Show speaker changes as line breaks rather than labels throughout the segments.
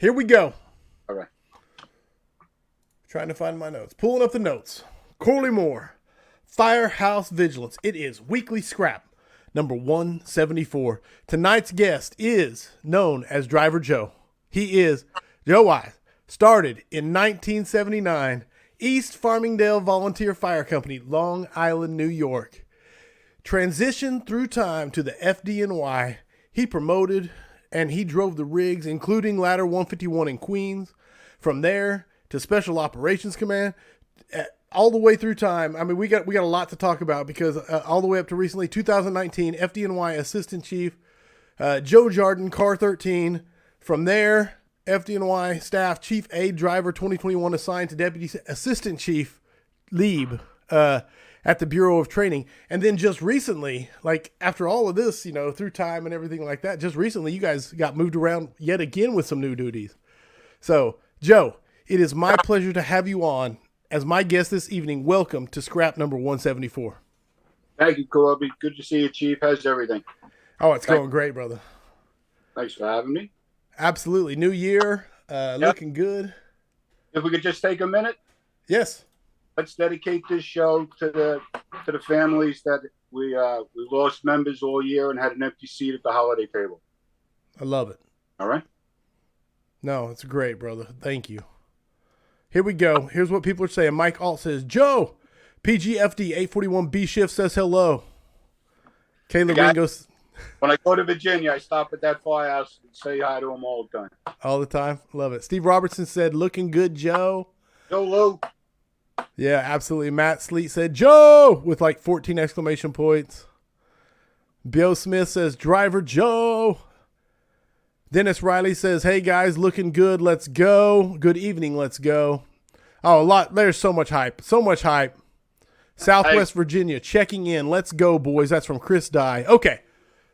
Here we go.
All right.
Trying to find my notes. Pulling up the notes. Corley Moore, Firehouse Vigilance. It is weekly scrap number 174. Tonight's guest is known as Driver Joe. He is Joe Wisz. Started in 1979, East Farmingdale Volunteer Fire Company, Long Island, New York. Transitioned through time to the FDNY. He promoted and he drove the rigs, including Ladder 151 in Queens. From there to Special Operations Command, all the way through time. I mean, we got a lot to talk about because all the way up to recently, 2019, FDNY Assistant Chief, Joe Jardin, Car 13. From there, FDNY Staff Chief Aide Driver 2021 assigned to Deputy Assistant Chief Lieb at the Bureau of Training. And then just recently, like after all of this, through time and everything like that, just recently you guys got moved around yet again with some new duties. So, Joe, it is my pleasure to have you on as my guest this evening. Welcome to scrap number 174.
Thank you, Corby. Good to see you, Chief. How's everything?
Oh, it's going great, brother.
Thanks for having me.
Absolutely. New year, looking good.
If we could just take a minute.
Yes.
Let's dedicate this show to the families that we lost members all year and had an empty seat at the holiday table.
I love it.
All right.
No, it's great, brother. Thank you. Here we go. Here's what people are saying. Mike Alt says, Joe, PGFD 841B shift says hello. Caleb Ringos.
When I go to Virginia, I stop at that firehouse and say hi to them all the time.
All the time. Love it. Steve Robertson said, looking good, Joe.
Joe Lou.
Yeah, absolutely. Matt Sleet said, Joe, with like 14 exclamation points. Bill Smith says, Driver Joe. Dennis Riley says, hey guys, looking good. Let's go. Good evening. Let's go. Oh, a lot. There's so much hype. So much hype. Southwest Virginia checking in. Let's go, boys. That's from Chris Dye. Okay.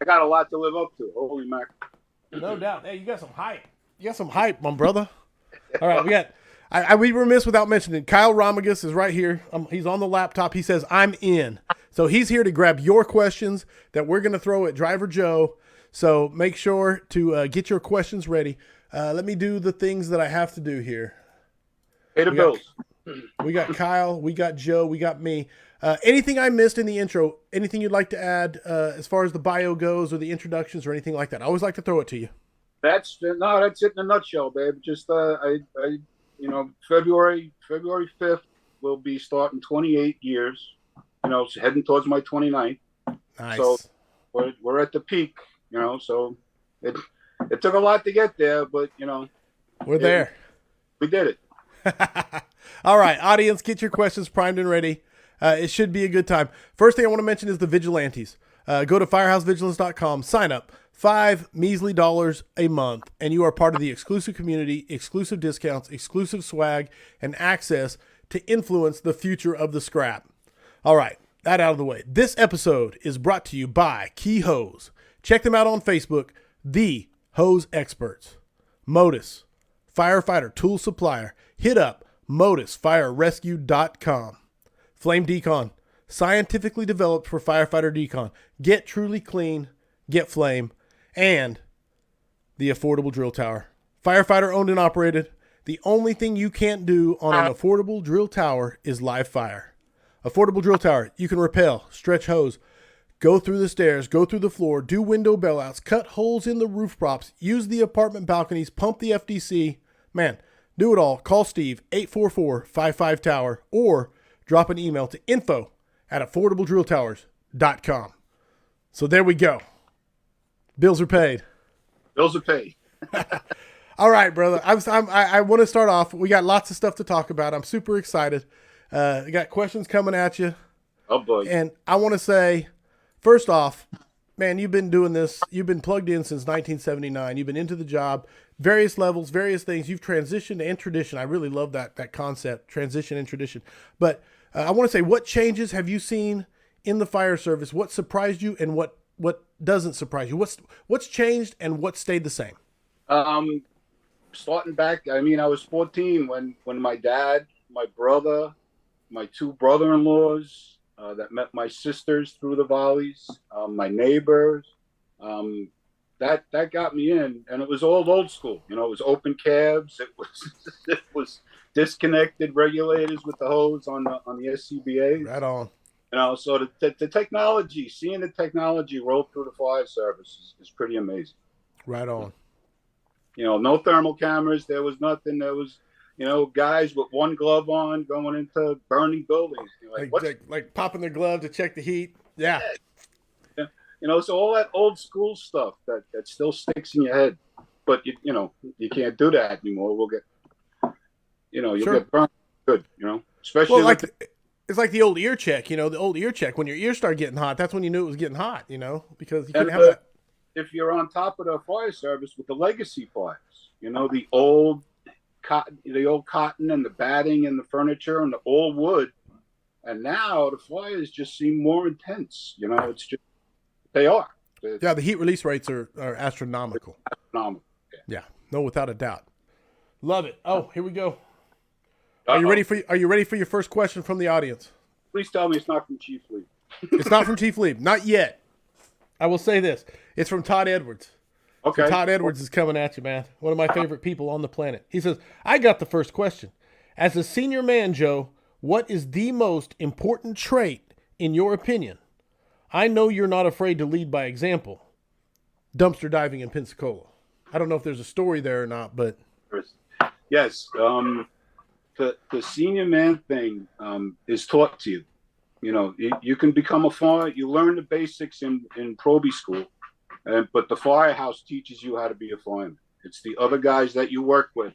I got a lot to live up to. Holy mac.
No doubt. Hey, you got some hype. You got some hype, my brother. All right. We got, we remiss without mentioning, Kyle Romagus is right here. He's on the laptop. He says, I'm in. So he's here to grab your questions that we're going to throw at Driver Joe. So make sure to get your questions ready. Let me do the things that I have to do here.
Pay the bills.
We got Kyle, we got Joe, we got me. Anything I missed in the intro, anything you'd like to add as far as the bio goes or the introductions or anything like that? I always like to throw it to you.
That's it in a nutshell, babe. Just February 5th will be starting 28 years. Heading towards my 29th.
Nice.
So we're at the peak. So it took a lot to get there, but
we're there.
We did it.
All right, audience, get your questions primed and ready. It should be a good time. First thing I want to mention is the Vigilantes. Go to firehousevigilance.com, sign up, $5 measly a month, and you are part of the exclusive community, exclusive discounts, exclusive swag, and access to influence the future of the scrap. All right, that out of the way. This episode is brought to you by Key Hose. Check them out on Facebook, The Hose Experts. Modus, firefighter tool supplier. Hit up modusfirerescue.com. Flame Decon, scientifically developed for firefighter decon. Get truly clean, get flame, and the Affordable Drill Tower. Firefighter owned and operated. The only thing you can't do on an affordable drill tower is live fire. Affordable Drill Tower, you can rappel, stretch hose, go through the stairs, go through the floor, do window bailouts, cut holes in the roof props, use the apartment balconies, pump the FDC. Man, do it all. Call Steve, 844-55-TOWER, or drop an email to info@affordabledrilltowers.com. So there we go. Bills are paid.
Bills are paid.
All right, brother. I want to start off. We got lots of stuff to talk about. I'm super excited. I got questions coming at you.
Oh, boy.
And I want to say, first off, man, you've been doing this. You've been plugged in since 1979. You've been into the job, various levels, various things. You've transitioned and tradition. I really love that concept, transition and tradition. But I want to say, what changes have you seen in the fire service? What surprised you and what doesn't surprise you? What's changed and what stayed the same?
Starting back, I was 14 when my dad, my brother, my two brother-in-laws that met my sisters through the Volleys, my neighbors, that got me in, and it was all old school. You know, it was open cabs. It was it was disconnected regulators with the hose on the SCBA's.
Right on.
You know, so the technology, seeing the technology roll through the fire service is pretty amazing.
Right on.
You know, no thermal cameras. There was nothing. There was, you know, guys with one glove on going into burning buildings. You're
like popping their glove to check the heat. Yeah.
You know, so all that old school stuff that still sticks in your head. But, you know, you can't do that anymore. We'll get, you know, you'll get burned good, you know, especially
well, it's like the old ear check, you know, the old ear check. When your ears started getting hot, that's when you knew it was getting hot, you know, because you couldn't have that.
If you're on top of the fire service with the legacy fires, you know, the old cotton and the batting and the furniture and the old wood, and now the fires just seem more intense. You know, it's just they are.
Yeah, the heat release rates are astronomical.
Astronomical.
Yeah, no, without a doubt. Love it. Oh, here we go. Are you ready for your first question from the audience?
Please tell me it's not from Chief Lee.
It's not from Chief Lee. Not yet. I will say this. It's from Todd Edwards.
Okay.
So Todd Edwards is coming at you, man. One of my favorite people on the planet. He says, I got the first question. As a senior man, Joe, what is the most important trait in your opinion? I know you're not afraid to lead by example. Dumpster diving in Pensacola. I don't know if there's a story there or not, but.
Yes. The senior man thing is taught to you. You know, you can become a fire. You learn the basics in Proby school, but the firehouse teaches you how to be a fireman. It's the other guys that you work with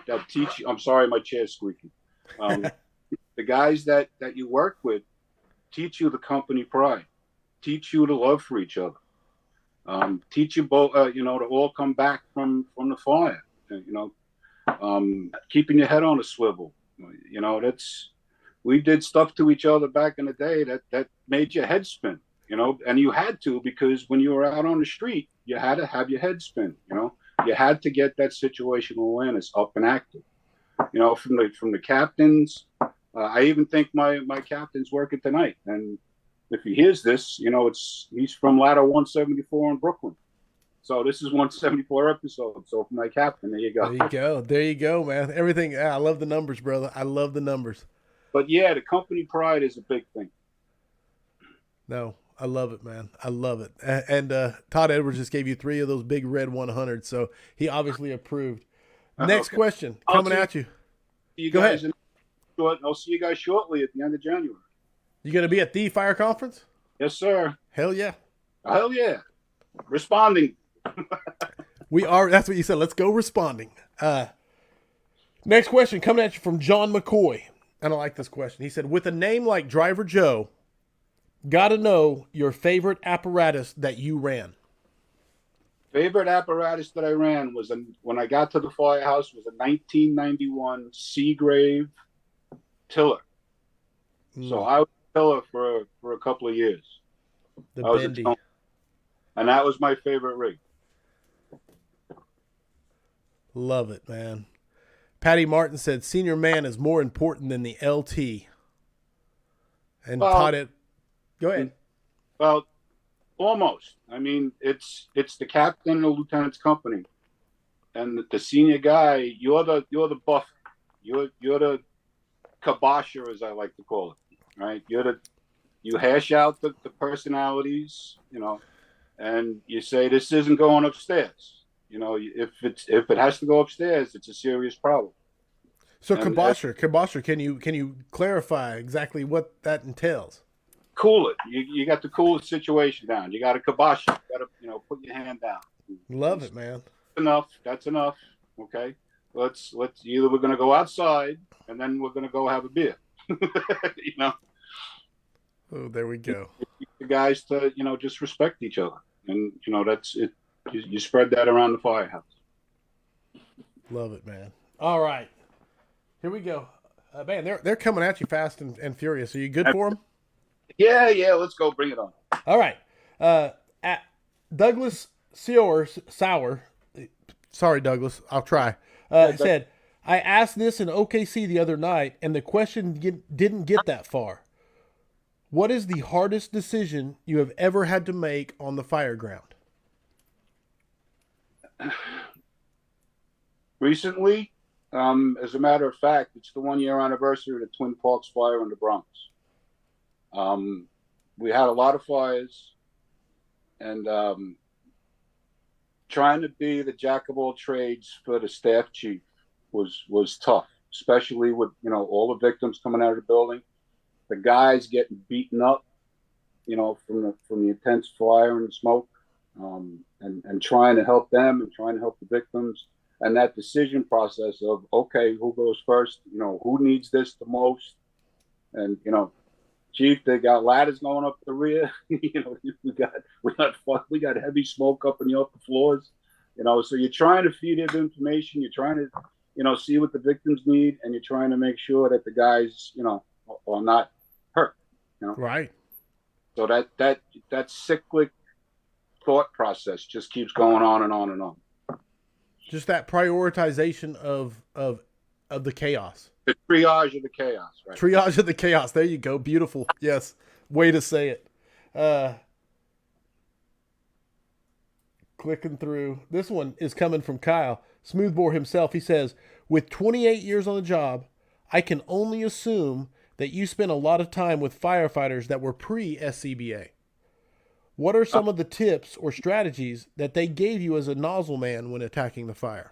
that teach you. I'm sorry, my chair's squeaking. The guys that you work with teach you the company pride, teach you to love for each other, teach you both, you know, to all come back from the fire. You know, keeping your head on a swivel. You know, we did stuff to each other back in the day that made your head spin, you know, and you had to, because when you were out on the street, you had to have your head spin, you know, you had to get that situational awareness up and active, you know, from the captains. I even think my captain's working tonight. And if he hears this, you know, he's from ladder 174 in Brooklyn. So this is 174 episode. So for my captain, there you go.
There you go, man. Everything. Yeah, I love the numbers, brother. I love the numbers.
But yeah, the company pride is a big thing.
No, I love it, man. I love it. And Todd Edwards just gave you 3 of those big red 100s, so he obviously approved. Next question coming at you.
Go ahead. I'll see you guys shortly at the end of January.
You going to be at the fire conference?
Yes, sir.
Hell yeah.
Hell yeah. Responding.
We are. That's what you said. Let's go responding. Next question coming at you from John McCoy. And I like this question. He said, with a name like Driver Joe, gotta know your favorite apparatus that you ran.
Favorite apparatus that I ran was when I got to the firehouse was a 1991 Seagrave tiller. So I was a tiller for a couple of years.
The bendy.
And that was my favorite rig.
Love it, man. Patty Martin said, senior man is more important than the LT. And Todd, go ahead.
Well, almost. I mean, it's the captain and the lieutenant's company. And the senior guy, you're the buff. You're the kibosher, as I like to call it. Right? You hash out the personalities, you know, and you say this isn't going upstairs. You know, if it has to go upstairs, it's a serious problem.
So kibosher, can you clarify exactly what that entails?
Cool it. You got to cool the situation down. You got to kibosh it. You got to put your hand down.
Love it, man.
Enough. That's enough. Okay. Let's either we're gonna go outside and then we're gonna go have a beer. You know.
Oh, there we go.
The guys to just respect each other, and that's it. You spread that around the firehouse.
Love it, man. All right, here we go. Man, they're coming at you fast and furious. Are you good for them?
Yeah. Let's go. Bring it on.
All right. At Douglas Sauer. Sorry, Douglas. I'll try. Said, I asked this in OKC the other night, and the question didn't get that far. What is the hardest decision you have ever had to make on the fire ground?
Recently, as a matter of fact, it's the 1 year anniversary of the Twin Parks fire in the Bronx. We had a lot of fires, and trying to be the jack of all trades for the staff chief was tough, especially with all the victims coming out of the building, the guys getting beaten up, from the intense fire and smoke, and trying to help them and trying to help the victims, and that decision process of, okay, who goes first, who needs this the most, and chief, they got ladders going up the rear. We got heavy smoke up in the upper floors. So you're trying to feed them information. You're trying to, see what the victims need, and you're trying to make sure that the guys, are not hurt.
Right.
So that cyclic thought process just keeps going on and on and on.
Just that prioritization of the chaos.
The triage of the chaos, right?
Triage of the chaos. There you go. Beautiful. Yes. Way to say it. Clicking through. This one is coming from Kyle. Smoothbore himself. He says, with 28 years on the job, I can only assume that you spent a lot of time with firefighters that were pre-SCBA. What are some of the tips or strategies that they gave you as a nozzle man when attacking the fire?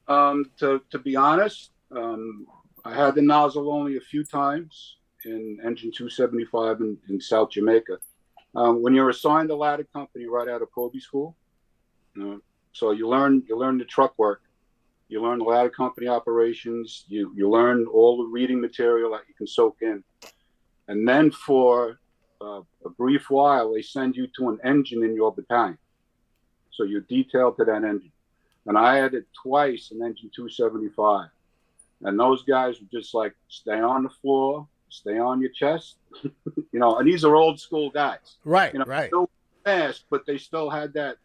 To be honest, I had the nozzle only a few times in Engine 275 in South Jamaica. When you're assigned a ladder company right out of Proby school, so you learn the truck work, you learn the ladder company operations, you learn all the reading material that you can soak in, and then for a brief while they send you to an engine in your battalion, so you're detailed to that engine. And I had it twice in Engine 275. And those guys were just like, stay on the floor, stay on your chest, and these are old school guys.
Right, right.
Still fast, but they still had that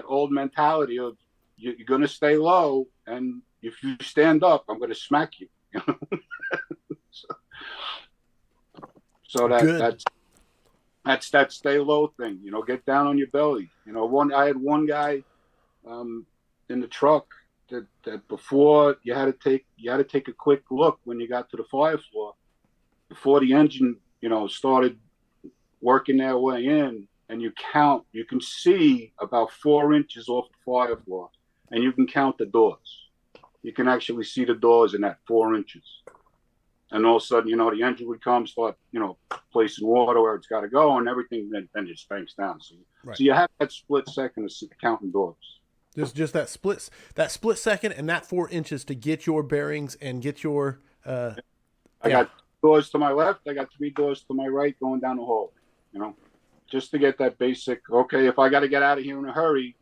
old mentality of, you're going to stay low, and if you stand up, I'm going to smack you. So that's that stay low thing, get down on your belly. I had one guy in the truck that before you had to take a quick look when you got to the fire floor before the engine started working their way in, and you can see about 4 inches off the fire floor, and you can count the doors. You can actually see the doors in that 4 inches, and all of a sudden the engine would come, start placing water where it's got to go, and everything then just banks down. So you have that split second of counting doors.
Just that split second and that 4 inches to get your bearings and get your.
I got doors to my left. I got 3 doors to my right going down the hall. Just to get that basic. Okay, if I got to get out of here in a hurry,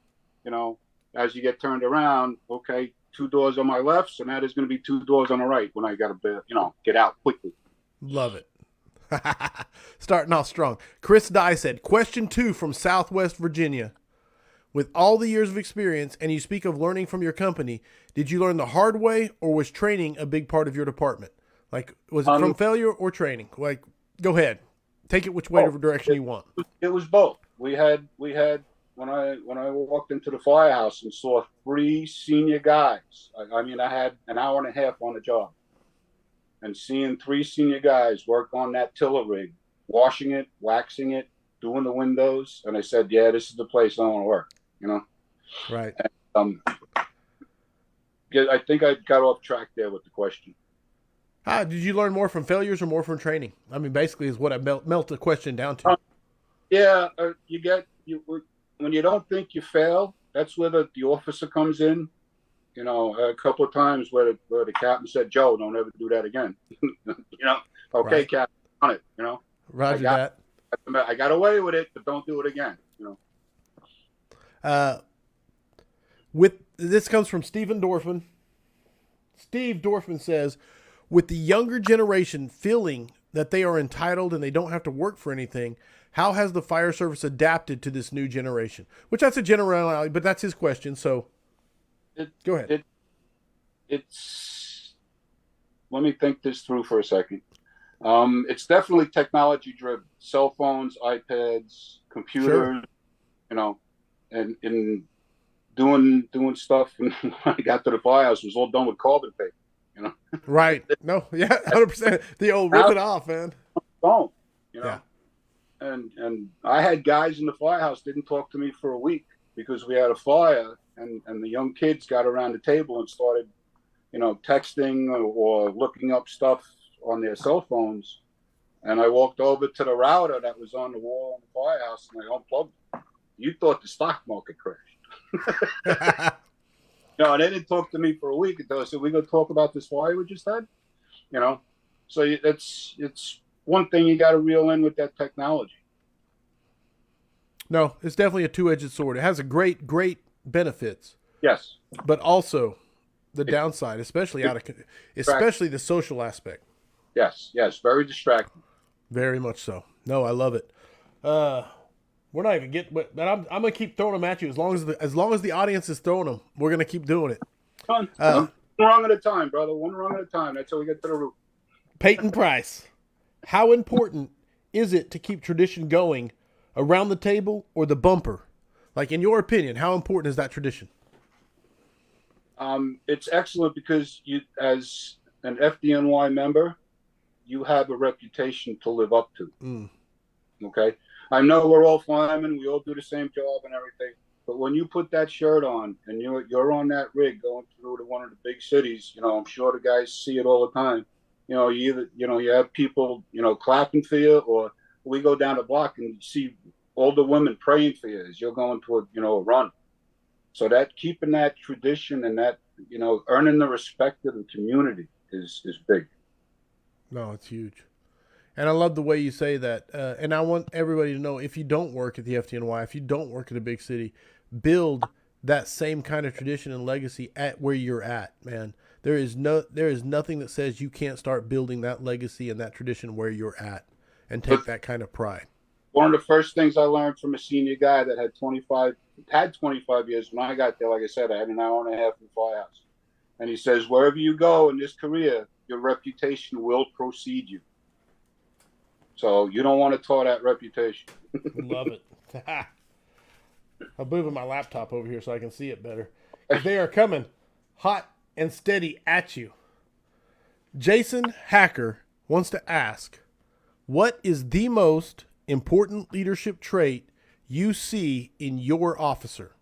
as you get turned around, okay, 2 doors on my left, so now there's going to be 2 doors on the right when I got to, get out quickly.
Love it. Starting off strong. Chris Dye said, question 2 from Southwest Virginia. With all the years of experience, and you speak of learning from your company, did you learn the hard way, or was training a big part of your department? Like, was it from failure or training? Like, go ahead. Take it which way direction you want.
It was both. We had when I walked into the firehouse and saw 3 senior guys. I had an hour and a half on the job, and seeing 3 senior guys work on that tiller rig, washing it, waxing it, doing the windows, and I said, yeah, this is the place I want to work.
Right.
And, I think I got off track there with the question.
Did you learn more from failures or more from training? Basically is what I melt the question down to.
When you don't think you fail, that's where the officer comes in. A couple of times where the captain said, Joe, don't ever do that again. Okay, right. Captain, on it,
Roger that.
I got away with it, but don't do it again,
With this comes from Stephen Dorfman. Steve Dorfman says, with the younger generation feeling that they are entitled and they don't have to work for anything, how has the fire service adapted to this new generation? Which that's a generality, but that's his question. So go ahead.
Let me think this through for a second. It's definitely technology driven. Cell phones, iPads, computers,
sure.
And doing stuff, and when I got to the firehouse, it was all done with carbon paper. You know,
Right. No, yeah, 100%. The old rip it off, man.
phone. You know,
Yeah.
and I had guys in the firehouse didn't talk to me for a week because we had a fire, and the young kids got around the table and started, texting or looking up stuff on their cell phones. And I walked over to the router that was on the wall in the firehouse, and I unplugged it. You thought the stock market crashed. And they didn't talk to me for a week until I said, "We gonna talk about this fire we just had?" So it's one thing you got to reel in with that technology.
No, it's definitely a two-edged sword. It has a great benefits.
Yes.
But also the downside, especially the social aspect.
Yes, very distracting.
Very much so. No, I love it. We're not even getting, but I'm gonna keep throwing them at you as long as the audience is throwing them. We're gonna keep doing it.
One wrong at a time, brother. One wrong at a time. That's how we get to the root.
Peyton Price, how important is it to keep tradition going around the table or the bumper? Like, in your opinion, how important is that tradition?
It's excellent because you, as an FDNY member, you have a reputation to live up to. Okay? I know we're all firemen. We all do the same job and everything. But when you put that shirt on and you're on that rig going through to one of the big cities, I'm sure the guys see it all the time. You have people, clapping for you, or we go down the block and you see older women praying for you as you're going to a run. So that keeping that tradition and that, earning the respect of the community is big.
No, it's huge. And I love the way you say that. And I want everybody to know, if you don't work at the FDNY, if you don't work at a big city, build that same kind of tradition and legacy at where you're at, man. There is nothing that says you can't start building that legacy and that tradition where you're at and take that kind of pride.
One of the first things I learned from a senior guy that had 25 years when I got there, like I said, I had an hour and a half in the firehouse. And he says, wherever you go in this career, your reputation will precede you. So you don't want to tar that reputation.
Love it. I'm moving my laptop over here so I can see it better. They are coming hot and steady at you. Jason Hacker wants to ask, what is the most important leadership trait you see in your officer?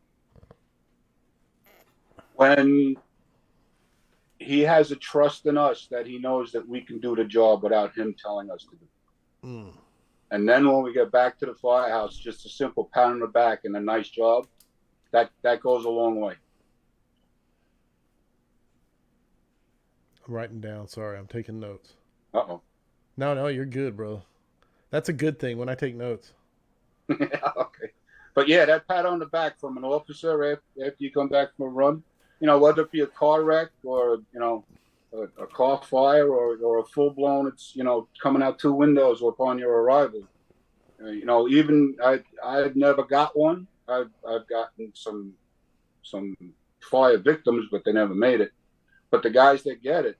When he has a trust in us that he knows that we can do the job without him telling us to do it. And then when we get back to the firehouse, just a simple pat on the back and a nice job, that goes a long way.
I'm writing down. Sorry, I'm taking notes.
Uh-oh.
No, you're good, bro. That's a good thing when I take notes.
Okay. But yeah, that pat on the back from an officer after you come back from a run, whether it be a car wreck or, a car fire or a full blown, it's, coming out two windows upon your arrival. Even I've never got one. I've gotten some fire victims, but they never made it. But the guys that get it,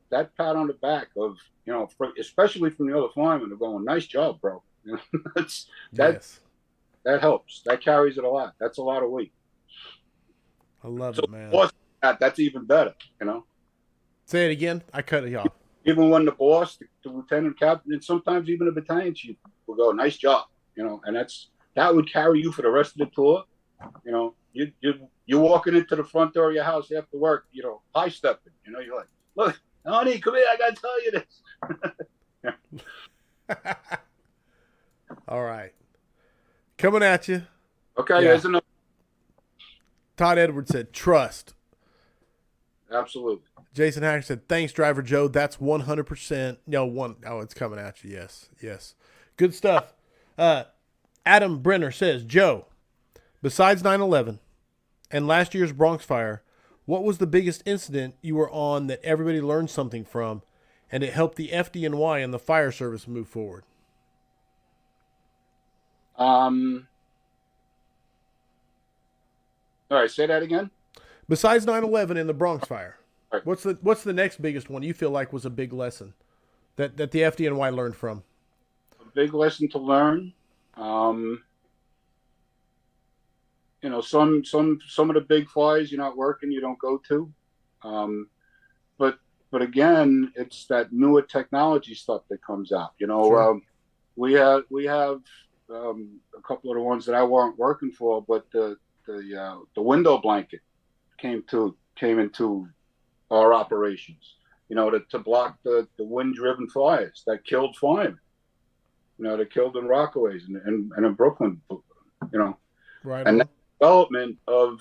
that pat on the back of, especially from the other firemen, they're going, nice job, bro. That helps. That carries it a lot. That's a lot of weight.
I love it, man.
That's even better,
Say it again. I cut it off.
Even when the boss, the lieutenant captain, and sometimes even the battalion chief will go, nice job, and that would carry you for the rest of the tour. You're walking into the front door of your house after work, high stepping, you're like, look, honey, come here, I got to tell you this.
All right. Coming at you.
Okay, here's another.
Todd Edwards said, trust.
Absolutely.
Jason Hacker said, thanks, Driver Joe. That's 100%. Oh, it's coming at you. Yes. Good stuff. Adam Brenner says, Joe, besides 9/11 and last year's Bronx fire, what was the biggest incident you were on that everybody learned something from and it helped the FDNY and the fire service move forward?
All right, say that again.
Besides 9/11 and the Bronx fire,
right.
What's the next biggest one you feel like was a big lesson that the FDNY learned from? A
big lesson to learn. you know, some of the big fires you're not working, you don't go to. Um, but again, it's that newer technology stuff that comes out. You know,
Sure.
we have a couple of the ones that I weren't working for, but the window blanket came into our operations. You know, to block the wind-driven fires that killed firemen. You know, that killed in Rockaways and in Brooklyn. You know,
Right
and
on.
that development of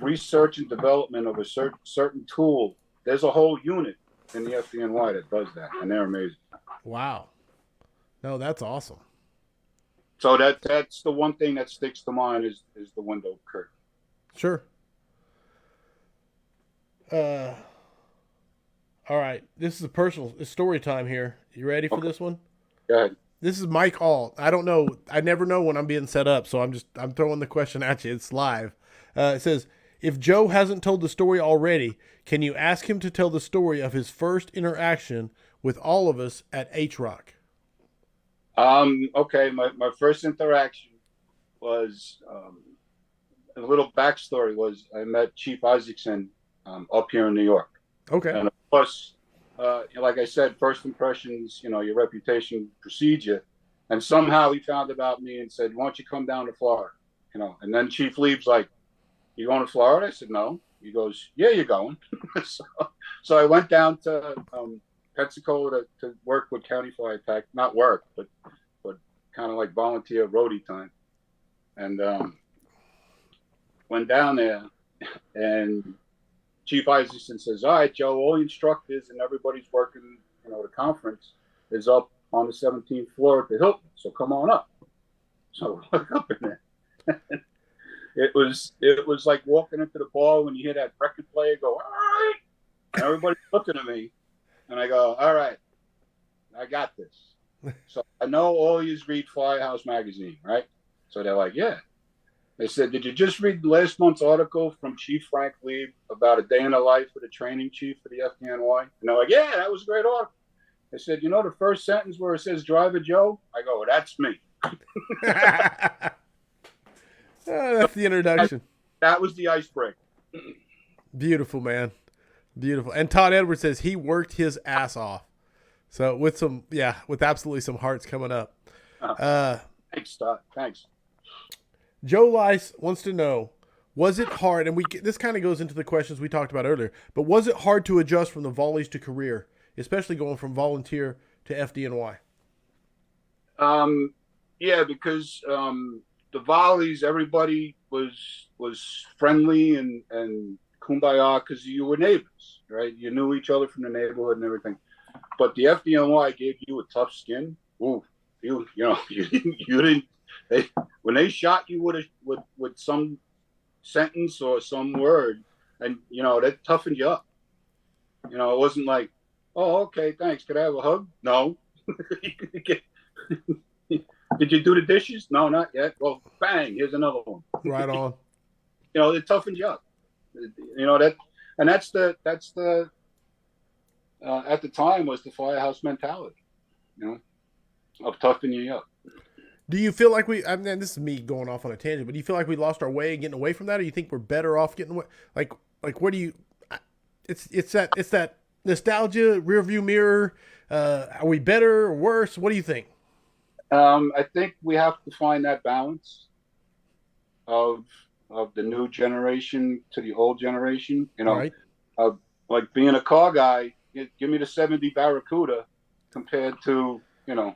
research and development of a certain tool. There's a whole unit in the FDNY that does that, and they're amazing.
Wow. No, that's awesome.
So that's the one thing that sticks to mind is the window curtain.
Sure. All right. This is a personal story time here. You ready for
Okay,
this one?
go ahead.
This is Mike Alt. I don't know. I never know when I'm being set up, so I'm throwing the question at you. It's live. It says, if Joe hasn't told the story already, can you ask him to tell the story of his first interaction with all of us at H Rock?
Okay, my first interaction was a little backstory was I met Chief Isaacson up here in New York.
Okay.
And of course, like I said, first impressions, you know, your reputation precedes you. And somehow he found about me and said, why don't you come down to Florida? You know, and then Chief Leave's like, you going to Florida? I said, no. He goes, yeah, you're going. so I went down to Pensacola to work with County Fire Attack, not work, but kind of like volunteer roadie time. And went down there, and Chief Isaacson says, all right, Joe, all the instructors and everybody's working, you know, the conference is up on the 17th floor at the Hilton, so come on up. So I look up in there. It was like walking into the bar when you hear that record player go, all right, and everybody's looking at me, and I go, all right, I got this. So I know all you read Firehouse magazine, right? So they're like, yeah. They said, did you just read last month's article from Chief Frank Lee about a day in the life of the training chief for the FDNY? And they're like, yeah, that was a great article. They said, you know the first sentence where it says Driver Joe? I go, well, that's me.
That's the introduction.
That was the icebreaker.
Beautiful, man. Beautiful. And Todd Edwards says he worked his ass off. So with absolutely some hearts coming up.
Thanks, Todd. Thanks.
Joe Wisz wants to know, was it hard, and this kind of goes into the questions we talked about earlier, but was it hard to adjust from the volleys to career, especially going from volunteer to FDNY?
Yeah, because the volleys, everybody was friendly and kumbaya because you were neighbors, right? You knew each other from the neighborhood and everything. But the FDNY gave you a tough skin. Ooh, you didn't. When they shot you with some sentence or some word, and you know that toughened you up. You know, it wasn't like, oh, okay, thanks. Could I have a hug? No. Did you do the dishes? No, not yet. Well, bang, here's another one.
Right on.
You know, it toughened you up. You know that, and that's the at the time was the firehouse mentality. You know, of toughening you up.
Do you feel like I mean, this is me going off on a tangent, but do you feel like we lost our way and getting away from that, or you think we're better off getting away? Like what do you? It's that nostalgia, rear view mirror. Are we better or worse? What do you think?
I think we have to find that balance of the new generation to the old generation. You know,
Right.
Like being a car guy, give me the '70 Barracuda compared to a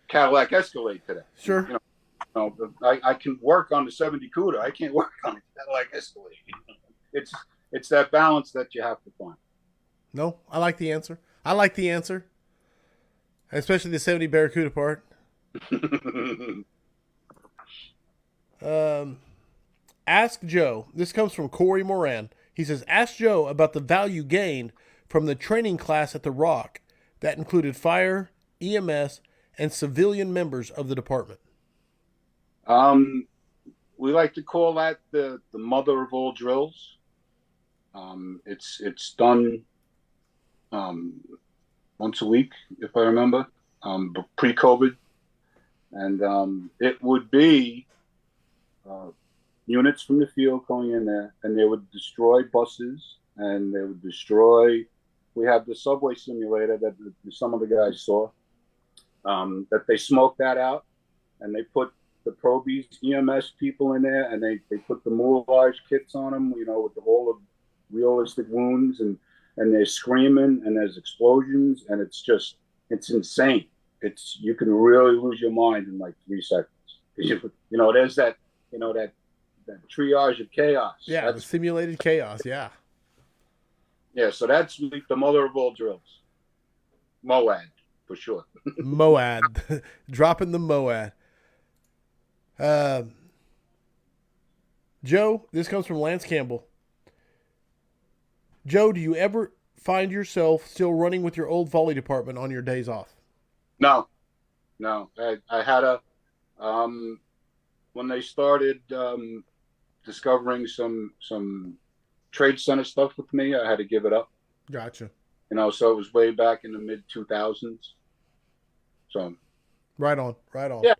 Cadillac Escalade today.
Sure.
You know, I can work on the '70 Cuda. I can't work on the Cadillac Escalade. It's that balance that you have to find.
No, I like the answer. Especially the '70 Barracuda part. Ask Joe. This comes from Corey Moran. He says, ask Joe about the value gained from the training class at the Rock that included fire, EMS, and civilian members of the department.
We like to call that the mother of all drills. It's done once a week, if I remember, pre-COVID. And it would be units from the field going in there, and they would destroy buses, and they would destroy. We have the subway simulator that some of the guys saw. That they smoked that out, and they put the Probees EMS people in there, and they put the moulage kits on them, with all the realistic wounds, and they're screaming, and there's explosions, and it's insane. You can really lose your mind in like 3 seconds. There's that triage of chaos.
Yeah, the simulated chaos. Yeah.
Yeah, so that's the mother of all drills. MOAD, for sure.
MOAD. Dropping the MOAD. Joe, this comes from Lance Campbell. Joe, do you ever find yourself still running with your old volley department on your days off?
No. I had when they started discovering some trade center stuff with me, I had to give it up.
Gotcha.
So it was way back in the mid 2000s. So.
Right on.
Yeah,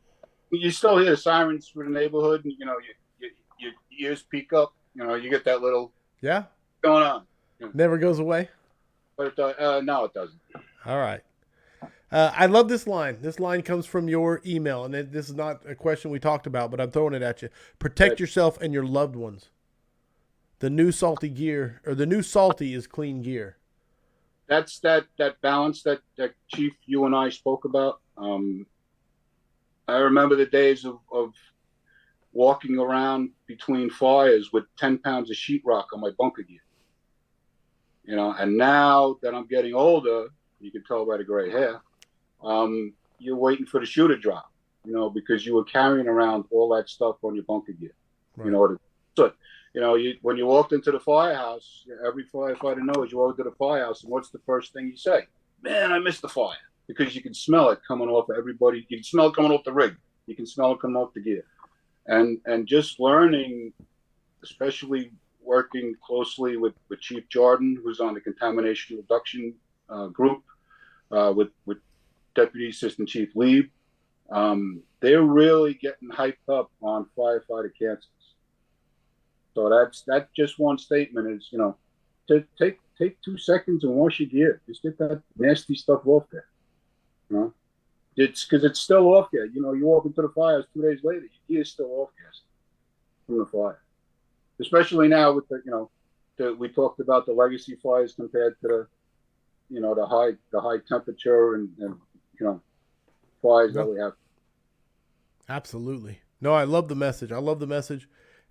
you still hear the sirens through the neighborhood, and your ears peak up. You get that little going on.
Never goes away.
But no, it doesn't.
All right. I love this line. This line comes from your email, and this is not a question we talked about, but I'm throwing it at you. Protect yourself and your loved ones. The new salty gear, or the new salty is clean gear.
That's that balance that Chief, you and I spoke about. I remember the days of walking around between fires with 10 pounds of sheetrock on my bunker gear. And now that I'm getting older, you can tell by the gray hair, you're waiting for the shoe to drop, because you were carrying around all that stuff on your bunker gear. Right. When you walked into the firehouse, every firefighter knows you walk to the firehouse, and what's the first thing you say? Man, I missed the fire. Because you can smell it coming off of everybody. You can smell it coming off the rig. You can smell it coming off the gear. And just learning, especially working closely with Chief Jordan, who's on the contamination reduction group, with Deputy Assistant Chief Lieb, they're really getting hyped up on firefighter cancers. So that's just one statement is, to take 2 seconds and wash your gear. Just get that nasty stuff off there. It's because it's still off gas. You walk into the firehouse 2 days later, your gear is still off gas from the fire. Especially now with we talked about the legacy fires compared to the high temperature and fires that we have.
Absolutely. No, I love the message.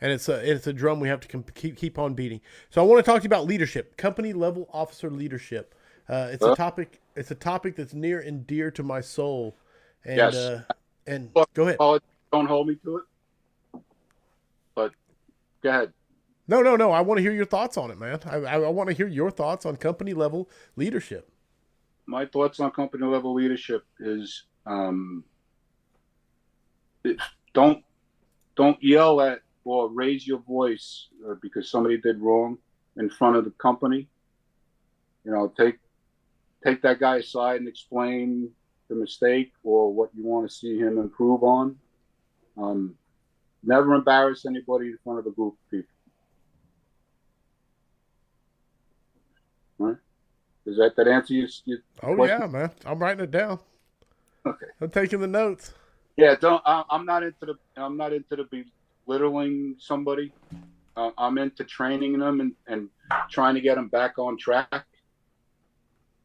And it's a drum we have to keep on beating. So I want to talk to you about leadership, company level officer leadership. It's a topic. It's a topic that's near and dear to my soul. And,
yes.
And go ahead.
Don't hold me to it. But go ahead.
No. I want to hear your thoughts on it, man. I want to hear your thoughts on company level leadership.
My thoughts on company level leadership is don't yell at or raise your voice because somebody did wrong in front of the company. Take that guy aside and explain the mistake or what you want to see him improve on. Never embarrass anybody in front of a group of people. Right? Does that answer you?
Oh, question? Yeah, man. I'm writing it down.
Okay.
I'm taking the notes.
Yeah, I'm not into the belittling somebody. I'm into training them and trying to get them back on track.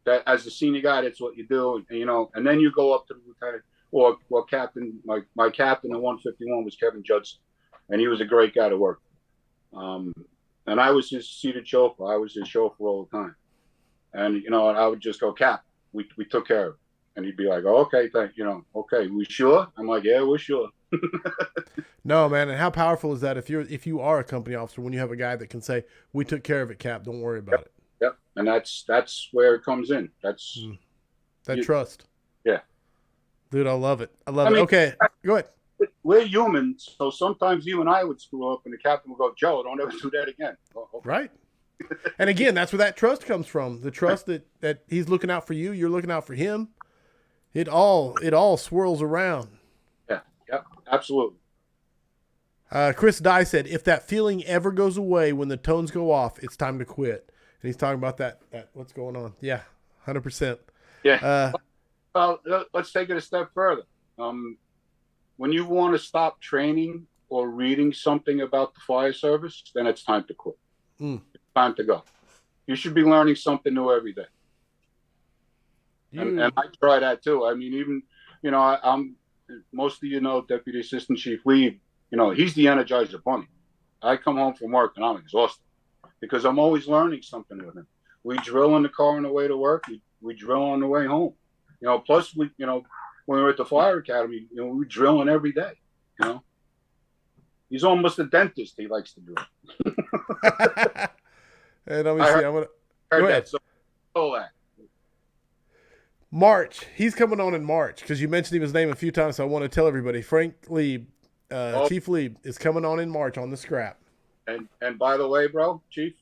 That as a senior guy, that's what you do, and then you go up to the lieutenant or captain. My captain in 151 was Kevin Judson, and he was a great guy to work. And I was his seated chauffeur. I was his chauffeur all the time. And I would just go, Cap, we took care of it. And he'd be like, oh, okay, okay, we sure? I'm like, yeah, we're sure.
No, man, and how powerful is that if you are a company officer when you have a guy that can say, we took care of it, Cap, don't worry about it.
Yep. And that's where it comes in. That's
trust.
Yeah.
Dude, I love it. Okay, go ahead.
We're humans, so sometimes you and I would screw up and the captain would go, Joe, don't ever do that again. Oh, okay.
Right. And again, that's where that trust comes from. The trust that he's looking out for you, you're looking out for him. It all swirls around.
Yeah, absolutely.
Chris Dye said, if that feeling ever goes away when the tones go off, it's time to quit. And he's talking about that what's going on. Yeah, 100%.
Yeah. Well, let's take it a step further. When you want to stop training or reading something about the fire service, then it's time to quit. It's time to go. You should be learning something new every day. And I try that too. I mean, even, I'm most of Deputy Assistant Chief Lee, he's the Energizer Bunny. I come home from work and I'm exhausted because I'm always learning something with him. We drill in the car on the way to work. We drill on the way home. Plus when we were at the fire academy, we drilling every day. He's almost a dentist. He likes to do it.
And let me see. I'm gonna go ahead.
That.
March. He's coming on in March because you mentioned his name a few times. So I want to tell everybody. Frank Lieb, Chief Lieb, is coming on in March on the scrap.
And by the way, bro, Chief,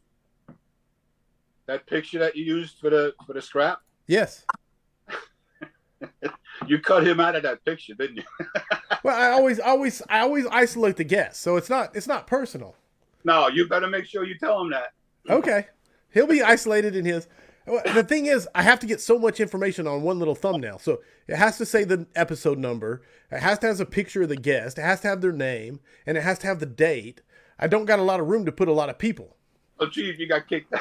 that picture that you used for the scrap.
Yes.
You cut him out of that picture, didn't you?
Well, I always isolate the guest, so it's not personal.
No, you better make sure you tell him that.
Okay, he'll be isolated in his. The thing is, I have to get so much information on one little thumbnail, so it has to say the episode number. It has to have a picture of the guest. It has to have their name, and it has to have the date. I don't got a lot of room to put a lot of people.
Oh, Chief, you got kicked out.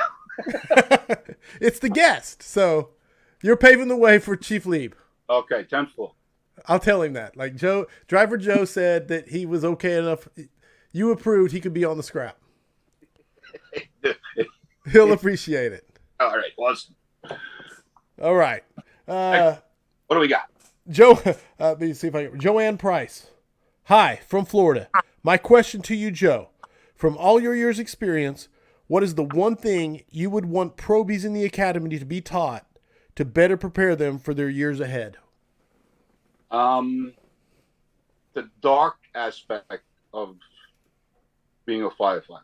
It's the guest, so you're paving the way for Chief Lieb.
Okay, 10th floor.
I'll tell him that. Like Driver Joe said that he was okay enough. You approved he could be on the scrap. He'll appreciate it.
All right, listen.
All right.
What do we got?
Let me see if I can. Joanne Price. Hi, from Florida. My question to you, Joe. From all your years' experience, what is the one thing you would want probies in the academy to be taught to better prepare them for their years ahead?
The dark aspect of being a firefighter.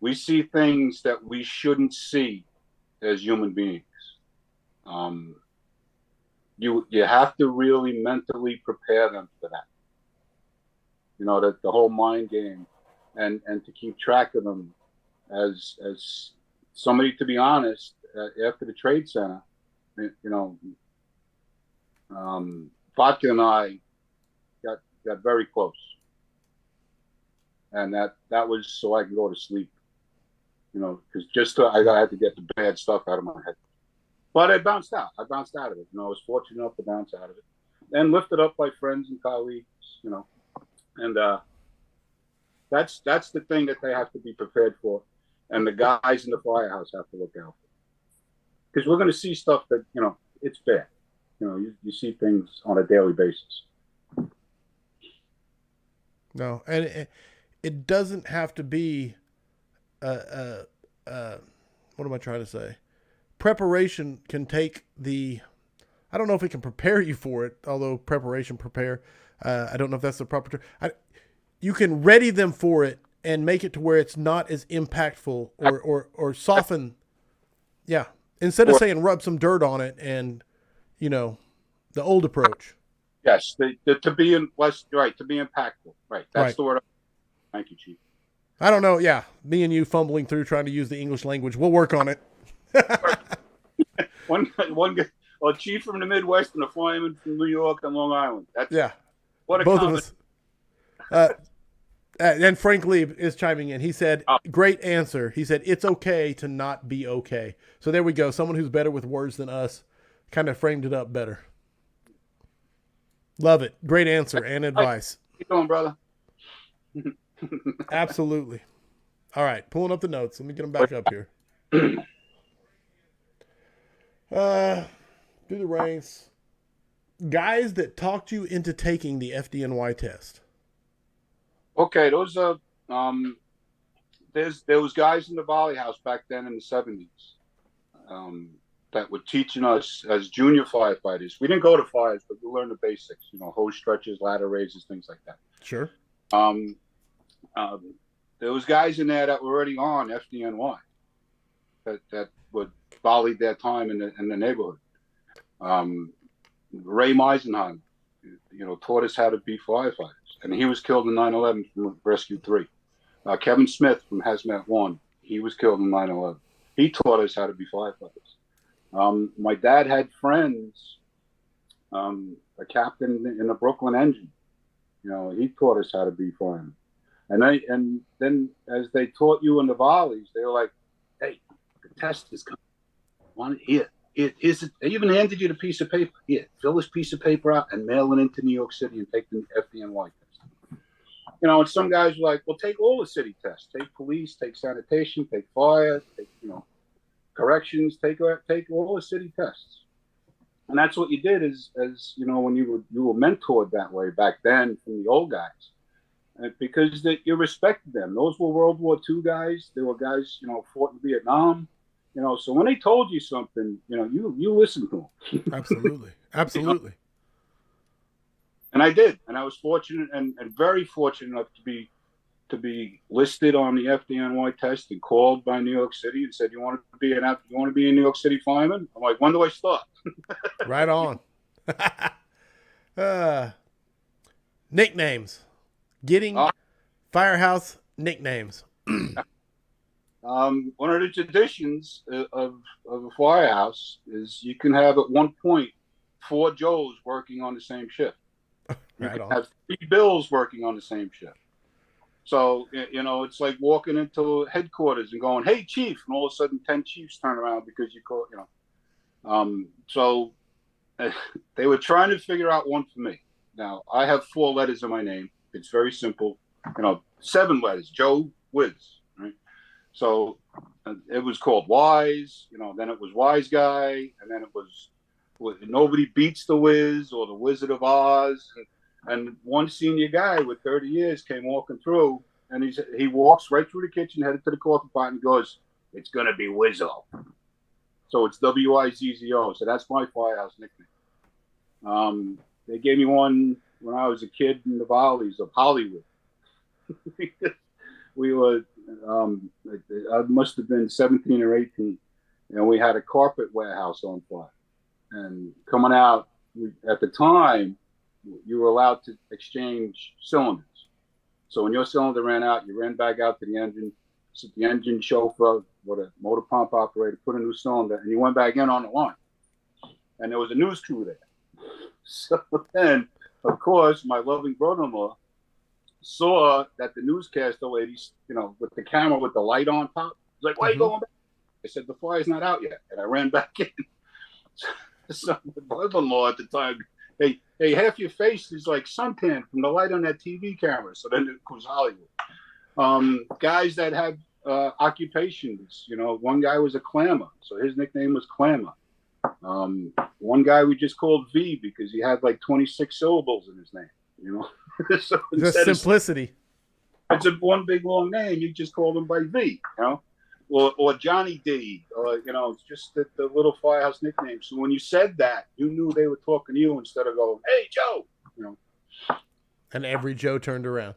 We see things that we shouldn't see as human beings. You have to really mentally prepare them for that. The whole mind game, and to keep track of them as somebody, to be honest, after the trade center, Vodka and I got very close, and that was so I can go to sleep, because I had to get the bad stuff out of my head. But I bounced out. I of it. I was fortunate enough to bounce out of it, and lifted up by friends and colleagues, and that's the thing that they have to be prepared for, and the guys in the firehouse have to look out for, because we're going to see stuff that it's bad. You see things on a daily basis.
No, and it doesn't have to be. What am I trying to say? Preparation can take the. I don't know if it can prepare you for it. Although prepare. I don't know if that's the proper term. You can ready them for it and make it to where it's not as impactful or soften. Yeah, instead of saying rub some dirt on it and. The old approach.
Yes, to be impactful. Right, that's the word. Thank you, Chief.
I don't know. Yeah, me and you fumbling through trying to use the English language. We'll work on it.
one guy, a chief from the Midwest and a fireman from New York and Long Island. What a
both of us. And Frank Lieb is chiming in. He said, "Great answer." He said, "It's okay to not be okay." So there we go. Someone who's better with words than us. Kind of framed it up better. Love it. Great answer and advice.
Keep going, brother.
Absolutely. All right. Pulling up the notes. Let me get them back up here. Do the ranks. Guys that talked you into taking the FDNY test.
Okay. Those are, there was guys in the Volly house back then in the 70s. That were teaching us as junior firefighters. We didn't go to fires, but we learned the basics, hose stretches, ladder raises, things like that.
Sure.
There was guys in there that were already on FDNY that would volley their time in the neighborhood. Ray Meisenheim, taught us how to be firefighters. and he was killed in 9/11 from Rescue 3. Kevin Smith from Hazmat 1, he was killed in 9/11. He taught us how to be firefighters. My dad had friends, a captain in the Brooklyn Engine. You know, he taught us how to be firemen. And then as they taught you in the volleys, they were like, "Hey, the test is coming. Here, here's it." They even handed you the piece of paper. Here, fill this piece of paper out and mail it into New York City and take the FDNY test. You know, and some guys were like, "Well, take all the city tests. Take police, take sanitation, take fire, take, you know, corrections, take all the city tests." And that's what you did as you know, when you were mentored that way back then from the old guys. Because you respected them. Those were World War II guys. They were guys, you know, fought in Vietnam. You know, so when they told you something, you know, you listened to them.
Absolutely, absolutely.
You know? And I did, and I was fortunate and very fortunate enough to be listed on the FDNY test and called by New York City and said, "You want to be a New York City fireman?" I'm like, "When do I start?"
Right on. Nicknames. Getting firehouse nicknames.
One of the traditions of a firehouse is you can have at one point 4 Joes working on the same shift. You can have 3 Bills working on the same shift. So, you know, it's like walking into headquarters and going, "Hey, Chief," and all of a sudden 10 chiefs turn around because you call, you know. So they were trying to figure out one for me. Now, I have 4 letters in my name. It's very simple. You know, 7 letters, Joe Wisz, right? So it was called Wise, you know, then it was Wise Guy, and then it was Nobody Beats the Wiz or the Wizard of Oz. And one senior guy with 30 years came walking through, and he walks right through the kitchen, headed to the coffee pot, and goes, "It's going to be Wizzo." So it's Wizzo. So that's my firehouse nickname. They gave me one when I was a kid in the Volleys of Hollywood. We were, I must have been 17 or 18, and we had a carpet warehouse on fire. And coming out, at the time, you were allowed to exchange cylinders. So when your cylinder ran out, you ran back out to the engine, the engine chauffeur or the motor pump operator put a new cylinder, and you went back in on the line. And there was a news crew there. So then, of course, my loving brother-in-law saw that the newscaster ladies, you know, with the camera with the light on top, was like, "Why are you going back?" I said, "The fire's not out yet." And I ran back in. So my brother-in-law at the time, hey, half your face is like suntan from the light on that TV camera. So then it was Hollywood. Guys that had occupations, you know, one guy was a clammer, so his nickname was Clammer. One guy we just called V because he had like 26 syllables in his name, you know. So
just simplicity.
It's one big long name. You just called him by V, you know, or Johnny D, or, you know, it's just the little firehouse nickname. So when you said that, you knew they were talking to you instead of going, "Hey, Joe," you know.
And every Joe turned around.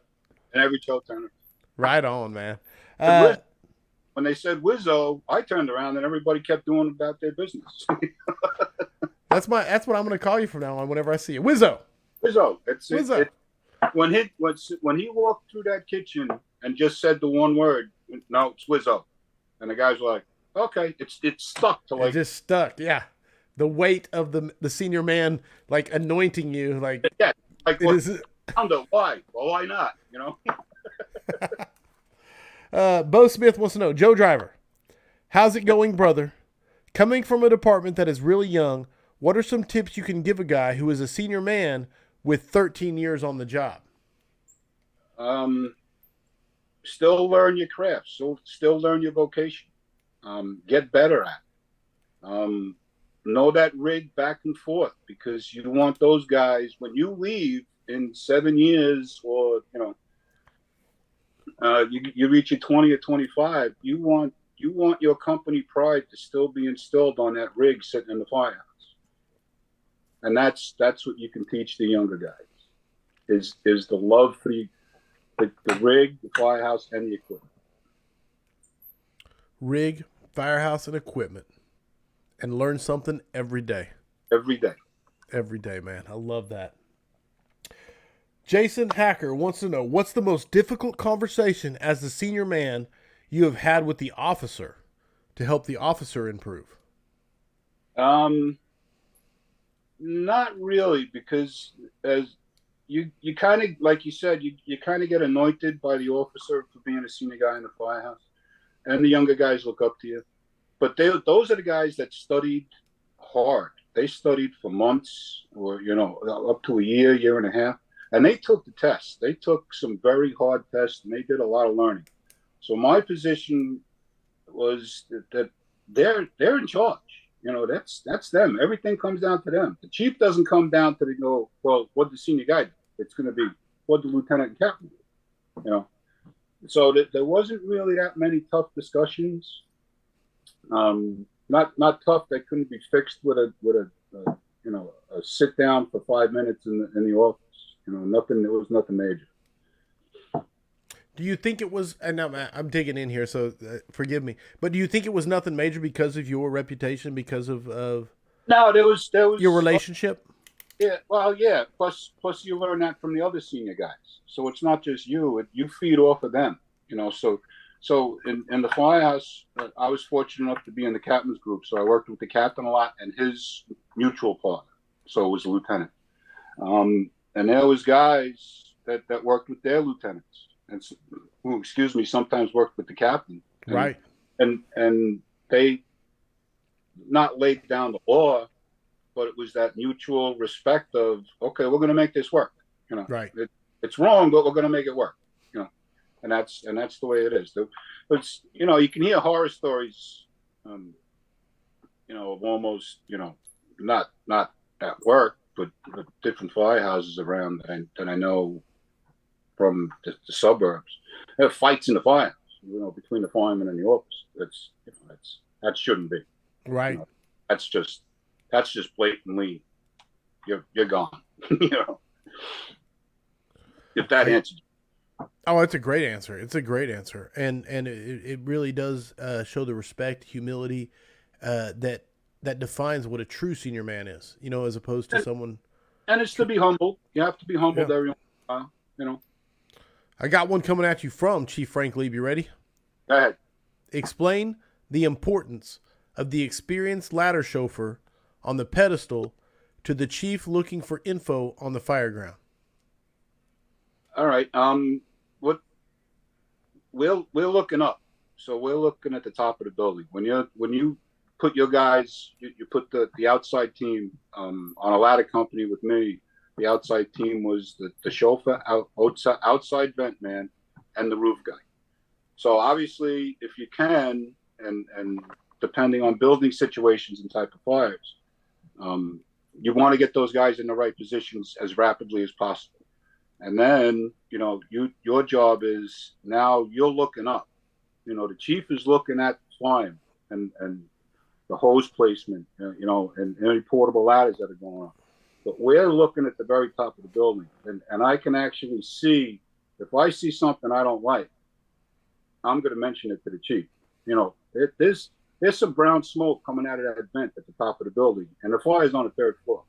Right on, man.
When they said Wizzo, I turned around and everybody kept doing about their business.
That's what I'm going to call you from now on whenever I see you. Wizzo.
Wizzo.
Wizzo.
When he walked through that kitchen and just said the one word, "No, it's Wizzo," and the guys were like, "Okay," it's stuck to like.
It just stuck, yeah. The weight of the senior man like anointing you, like
yeah, like what?
Is,
why? Well, why not? You know.
Bo Smith wants to know, Joe Driver, how's it going, brother? Coming from a department that is really young, what are some tips you can give a guy who is a senior man with 13 years on the job?
Still learn your craft. Still learn your vocation. Get better at it. Know that rig back and forth, because you want those guys when you leave in 7 years, or you know, you reach your 20 or 25. You want your company pride to still be instilled on that rig sitting in the firehouse, and that's what you can teach the younger guys. Is the love for the rig, the firehouse, and the equipment.
Rig, firehouse, and equipment. And learn something every day.
Every day.
Every day, man. I love that. Jason Hacker wants to know, what's the most difficult conversation as the senior man you have had with the officer to help the officer improve?
Not really, because as you kind of, like you said, you kind of get anointed by the officer for being a senior guy in the firehouse, and the younger guys look up to you. But those are the guys that studied hard. They studied for months, or up to a year and a half, and they took the tests. They took some very hard tests, and they did a lot of learning. So my position was that they're in charge. That's them. Everything comes down to them. The chief doesn't come down to well, what the senior guy do? It's going to be what the lieutenant and captain do. So there wasn't really that many tough discussions. Not tough that couldn't be fixed with a sit down for 5 minutes in the office. Nothing. It was nothing major.
Do you think it was, and I'm digging in here, so forgive me, but do you think it was nothing major because of your reputation, because of
no, there was
your relationship?
Yeah, well, yeah. Plus you learn that from the other senior guys. So it's not just you; you feed off of them. So in the firehouse, I was fortunate enough to be in the captain's group. So I worked with the captain a lot and his mutual partner. So it was the lieutenant. And there was guys that worked with their lieutenants, and sometimes worked with the captain.
Right.
And they not laid down the law, but it was that mutual respect of, okay, we're going to make this work.
Right.
It's wrong, but we're going to make it work. And that's the way it is. It's you can hear horror stories, of almost not at work, but different firehouses around that I know from the suburbs. There are fights in the firehouse, between the firemen and the office. That shouldn't be.
Right.
That's just blatantly you're gone. If that answers.
Oh, it's a great answer. It's a great answer, and it really does show the respect, humility that defines what a true senior man is. As opposed to someone.
And it's to be humble. You have to be humbled every while.
I got one coming at you from Chief Frank Lieb. You ready?
Go ahead.
Explain the importance of the experienced ladder chauffeur on the pedestal to the chief looking for info on the fire ground.
All right. What we're looking up. So we're looking at the top of the building. When you put your guys, you put the outside team on a ladder company with me. The outside team was the chauffeur, outside vent man, and the roof guy. So obviously, if you can, and depending on building situations and type of fires, you want to get those guys in the right positions as rapidly as possible. And then, your job is, now you're looking up. The chief is looking at flying and the hose placement, and any portable ladders that are going on. But we're looking at the very top of the building, and I can actually see, if I see something I don't like, I'm going to mention it to the chief. There's some brown smoke coming out of that vent at the top of the building, and the fire's on the 3rd floor.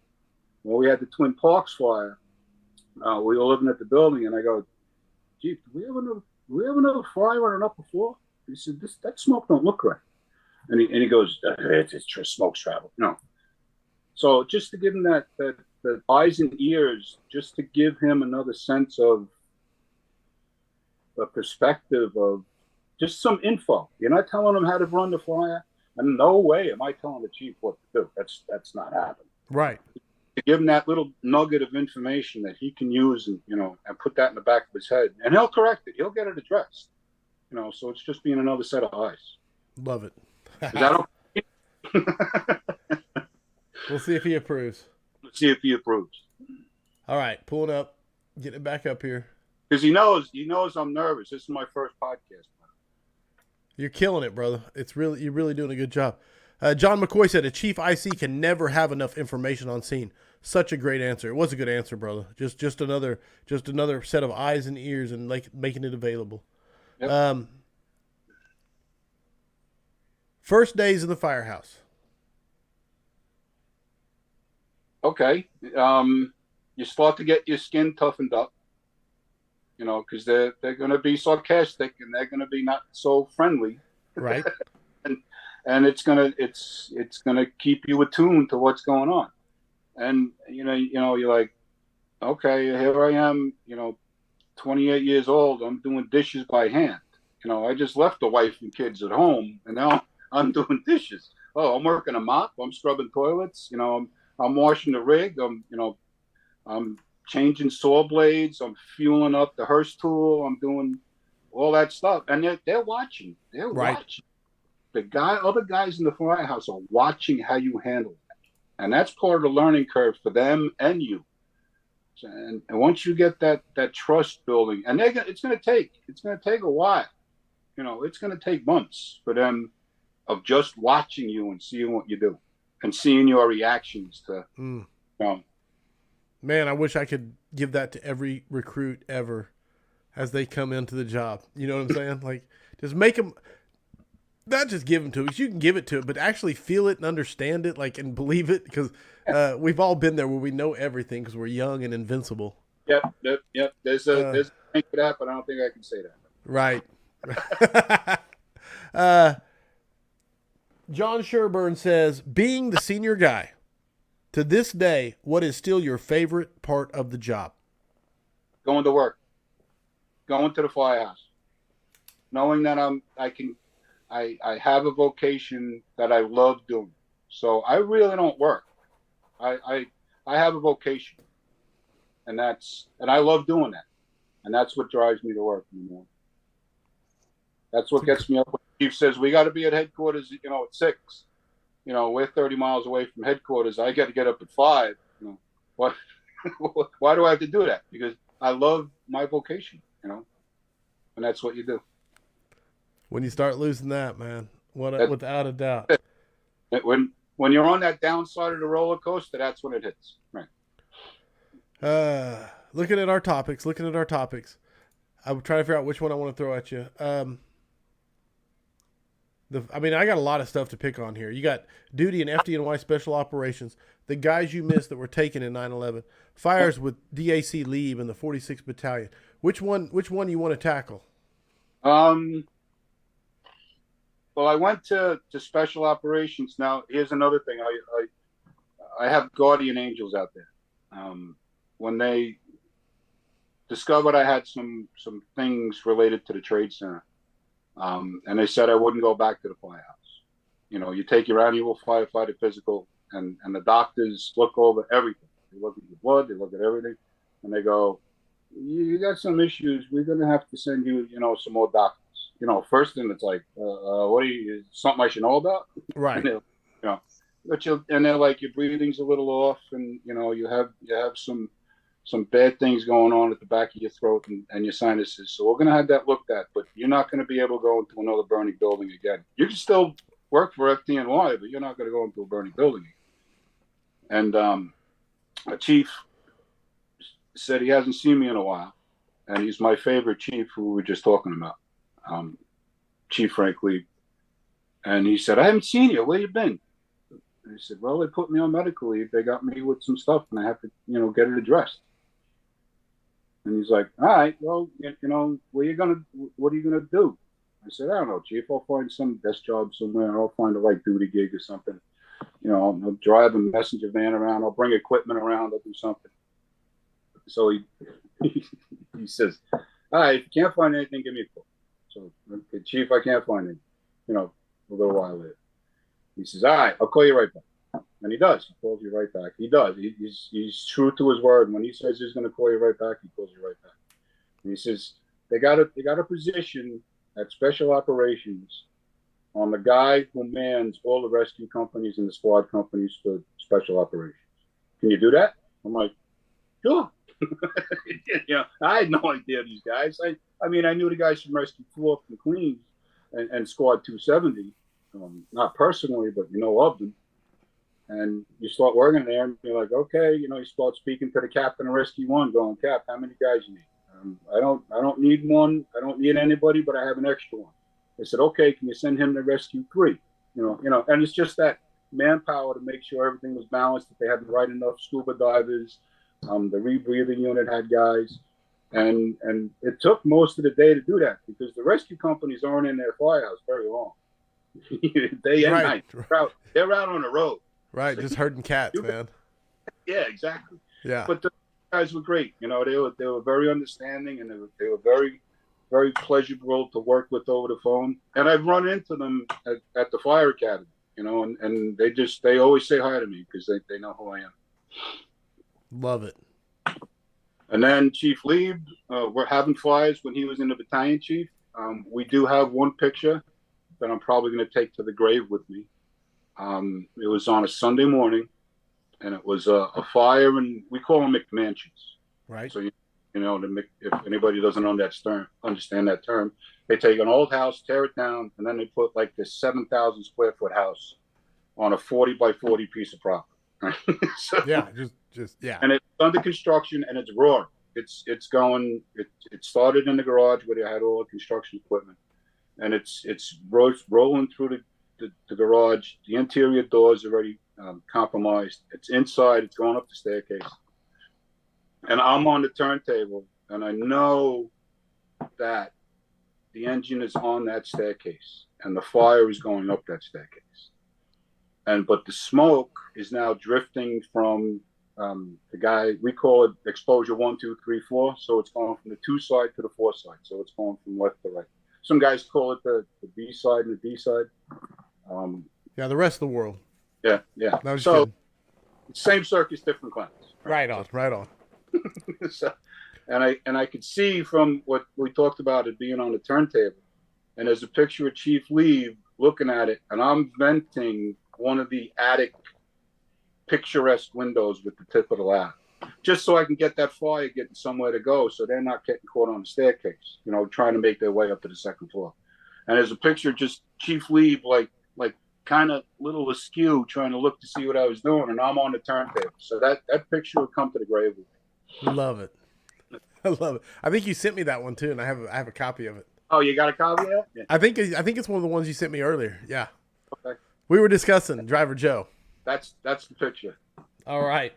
When we had the Twin Parks fire, we were living at the building, and I go, "Chief, do we have another fire on an upper floor?" He said, "That smoke don't look right." And he goes, "It's just smoke's travel." So just to give him that eyes and ears, just to give him another sense of a perspective of just some info. You're not telling him how to run the fire, and no way am I telling the chief what to do. That's not happening.
Right.
To give him that little nugget of information that he can use and put that in the back of his head, and he'll correct it. He'll get it addressed. So it's just being another set of eyes.
Love it.
Is that okay?
We'll see if he approves.
Let's see if he approves.
All right, pulling up, getting it back up here.
Because he knows I'm nervous. This is my first podcast.
You're killing it, brother. You're really doing a good job. John McCoy said a chief IC can never have enough information on scene. Such a great answer. It was a good answer, brother. Just another set of eyes and ears and making it available. Yep. First days in the firehouse.
Okay. You start to get your skin toughened up. you know, because they're going to be sarcastic and they're going to be not so friendly,
Right.
and it's gonna keep you attuned to what's going on. And you're like, okay, here I am, 28 years old. I'm doing dishes by hand. I just left the wife and kids at home, and now I'm doing dishes. Oh, I'm working a mop. I'm scrubbing toilets. I'm washing the rig. I'm changing saw blades. I'm fueling up the hearse tool. I'm doing all that stuff, and they're watching. They're
Right.
watching. Other guys in the firehouse are watching how you handle it, and that's part of the learning curve for them and you. And once you get that trust building, and it's going to take a while. It's going to take months for them of just watching you and seeing what you do and seeing your reactions to.
Man, I wish I could give that to every recruit ever as they come into the job. You know what I'm saying? Like, just make them, not just give them to us. You can give it to it, but actually feel it and understand it, like, and believe it, because we've all been there where we know everything because we're young and invincible.
Yep. There's a thing for that, but I don't think I can say that.
Right. John Sherburne says, being the senior guy, to this day, what is still your favorite part of the job?
Going to work, going to the firehouse, knowing that I have a vocation that I love doing. So I really don't work. I have a vocation, and I love doing that, and that's what drives me to work anymore. That's what gets me up when the chief says we got to be at headquarters, at 6. We're 30 miles away from headquarters. I got to get up at 5. What? Why do I have to do that? Because I love my vocation, and that's what you do.
When you start losing that, man, without a doubt.
When you're on that downside of the roller coaster, that's when it hits. Right.
Looking at our topics. I'm trying to figure out which one I want to throw at you. I got a lot of stuff to pick on here. You got duty and FDNY special operations, the guys you missed that were taken in 9/11, fires with DAC Leave in the 46th Battalion. Which one you want to tackle?
Well, I went to special operations. Now, here's another thing. I have guardian angels out there. When they discovered I had some things related to the trade center, and they said I wouldn't go back to the firehouse. You take your annual firefighter physical, and the doctors look over everything. They look at your blood, they look at everything, and they go, you got some issues. We're going to have to send you, some more doctors. First thing it's like, what something I should know about?
Right.
And they're like, your breathing's a little off, and you have some bad things going on at the back of your throat and your sinuses. So we're going to have that looked at, but you're not going to be able to go into another burning building again. You can still work for FDNY, but you're not going to go into a burning building again. And a chief said he hasn't seen me in a while, and he's my favorite chief who we were just talking about, Chief Frank Lee. And he said, I haven't seen you. Where you been? And I said, well, they put me on medical leave. They got me with some stuff, and I have to, get it addressed. And he's like, all right, well, what are you gonna do? I said, I don't know, Chief. I'll find some desk job somewhere. I'll find a light duty gig or something. I'll drive a messenger van around. I'll bring equipment around. I'll do something. So he says, all right, if you can't find anything, give me a call. So, okay, Chief, I can't find anything. A little while later. He says, all right, I'll call you right back. And he does. He calls you right back. He does. He's true to his word. When he says he's going to call you right back, he calls you right back. And he says, they got a position at special operations on the guy who mans all the rescue companies and the squad companies for special operations. Can you do that? I'm like, sure. I had no idea these guys. I knew the guys from Rescue 4 from Queens and Squad 270, not personally, but of them. And you start working there, and you're like, okay, you start speaking to the captain of Rescue 1, going, Cap, how many guys you need? I don't need one. I don't need anybody, but I have an extra one. They said, okay, can you send him to Rescue 3? And it's just that manpower to make sure everything was balanced, that they had the right enough scuba divers. The rebreathing unit had guys. And it took most of the day to do that because the rescue companies aren't in their firehouse very long. Day and night. They're out on the road.
Right,
So
just herding cats, man.
yeah, exactly.
Yeah.
But the guys were great. You know, they were very understanding, and they were very, very pleasurable to work with over the phone. And I've run into them at the fire academy, you know, and they always say hi to me because they know who I am.
Love it.
And then Chief Lieb, we're having fires when he was in the battalion chief. We do have one picture that I'm probably going to take to the grave with me. It was on a Sunday morning, and it was a fire, and we call them McMansions.
Right.
So, you know, if anybody doesn't understand that term, they take an old house, tear it down, and then they put like this 7,000 square foot house on a 40 by 40 piece of property. So,
yeah, just yeah.
And it's under construction, and it's raw. It started in the garage where they had all the construction equipment, and it's rolling through the garage. The interior doors already compromised. It's inside. It's going up the staircase, and I'm on the turntable, and I know that the engine is on that staircase, and the fire is going up that staircase. But the smoke is now drifting from the guy, we call it exposure 1, 2, 3, 4. So it's going from the 2 side to the 4 side. So it's going from left to right. Some guys call it the B side and the D side.
Yeah, the rest of the world.
Yeah. So kidding. Same circus, different clowns.
Right on.
So, and I could see from what we talked about it being on the turntable, and there's a picture of Chief Lieb looking at it, and I'm venting one of the attic picturesque windows with the tip of the ladder, just so I can get that fire getting somewhere to go, so they're not getting caught on the staircase, you know, trying to make their way up to the second floor. And there's a picture just Chief Lieb like kind of little askew, trying to look to see what I was doing, and I'm on the turntable. So that picture will come to the grave with me.
Love it. I love it. I think you sent me that one too, and I have a copy of it.
Oh, you got a copy of it? Yeah.
I think it's one of the ones you sent me earlier. Yeah.
Okay.
We were discussing Driver Joe.
That's the picture.
All right.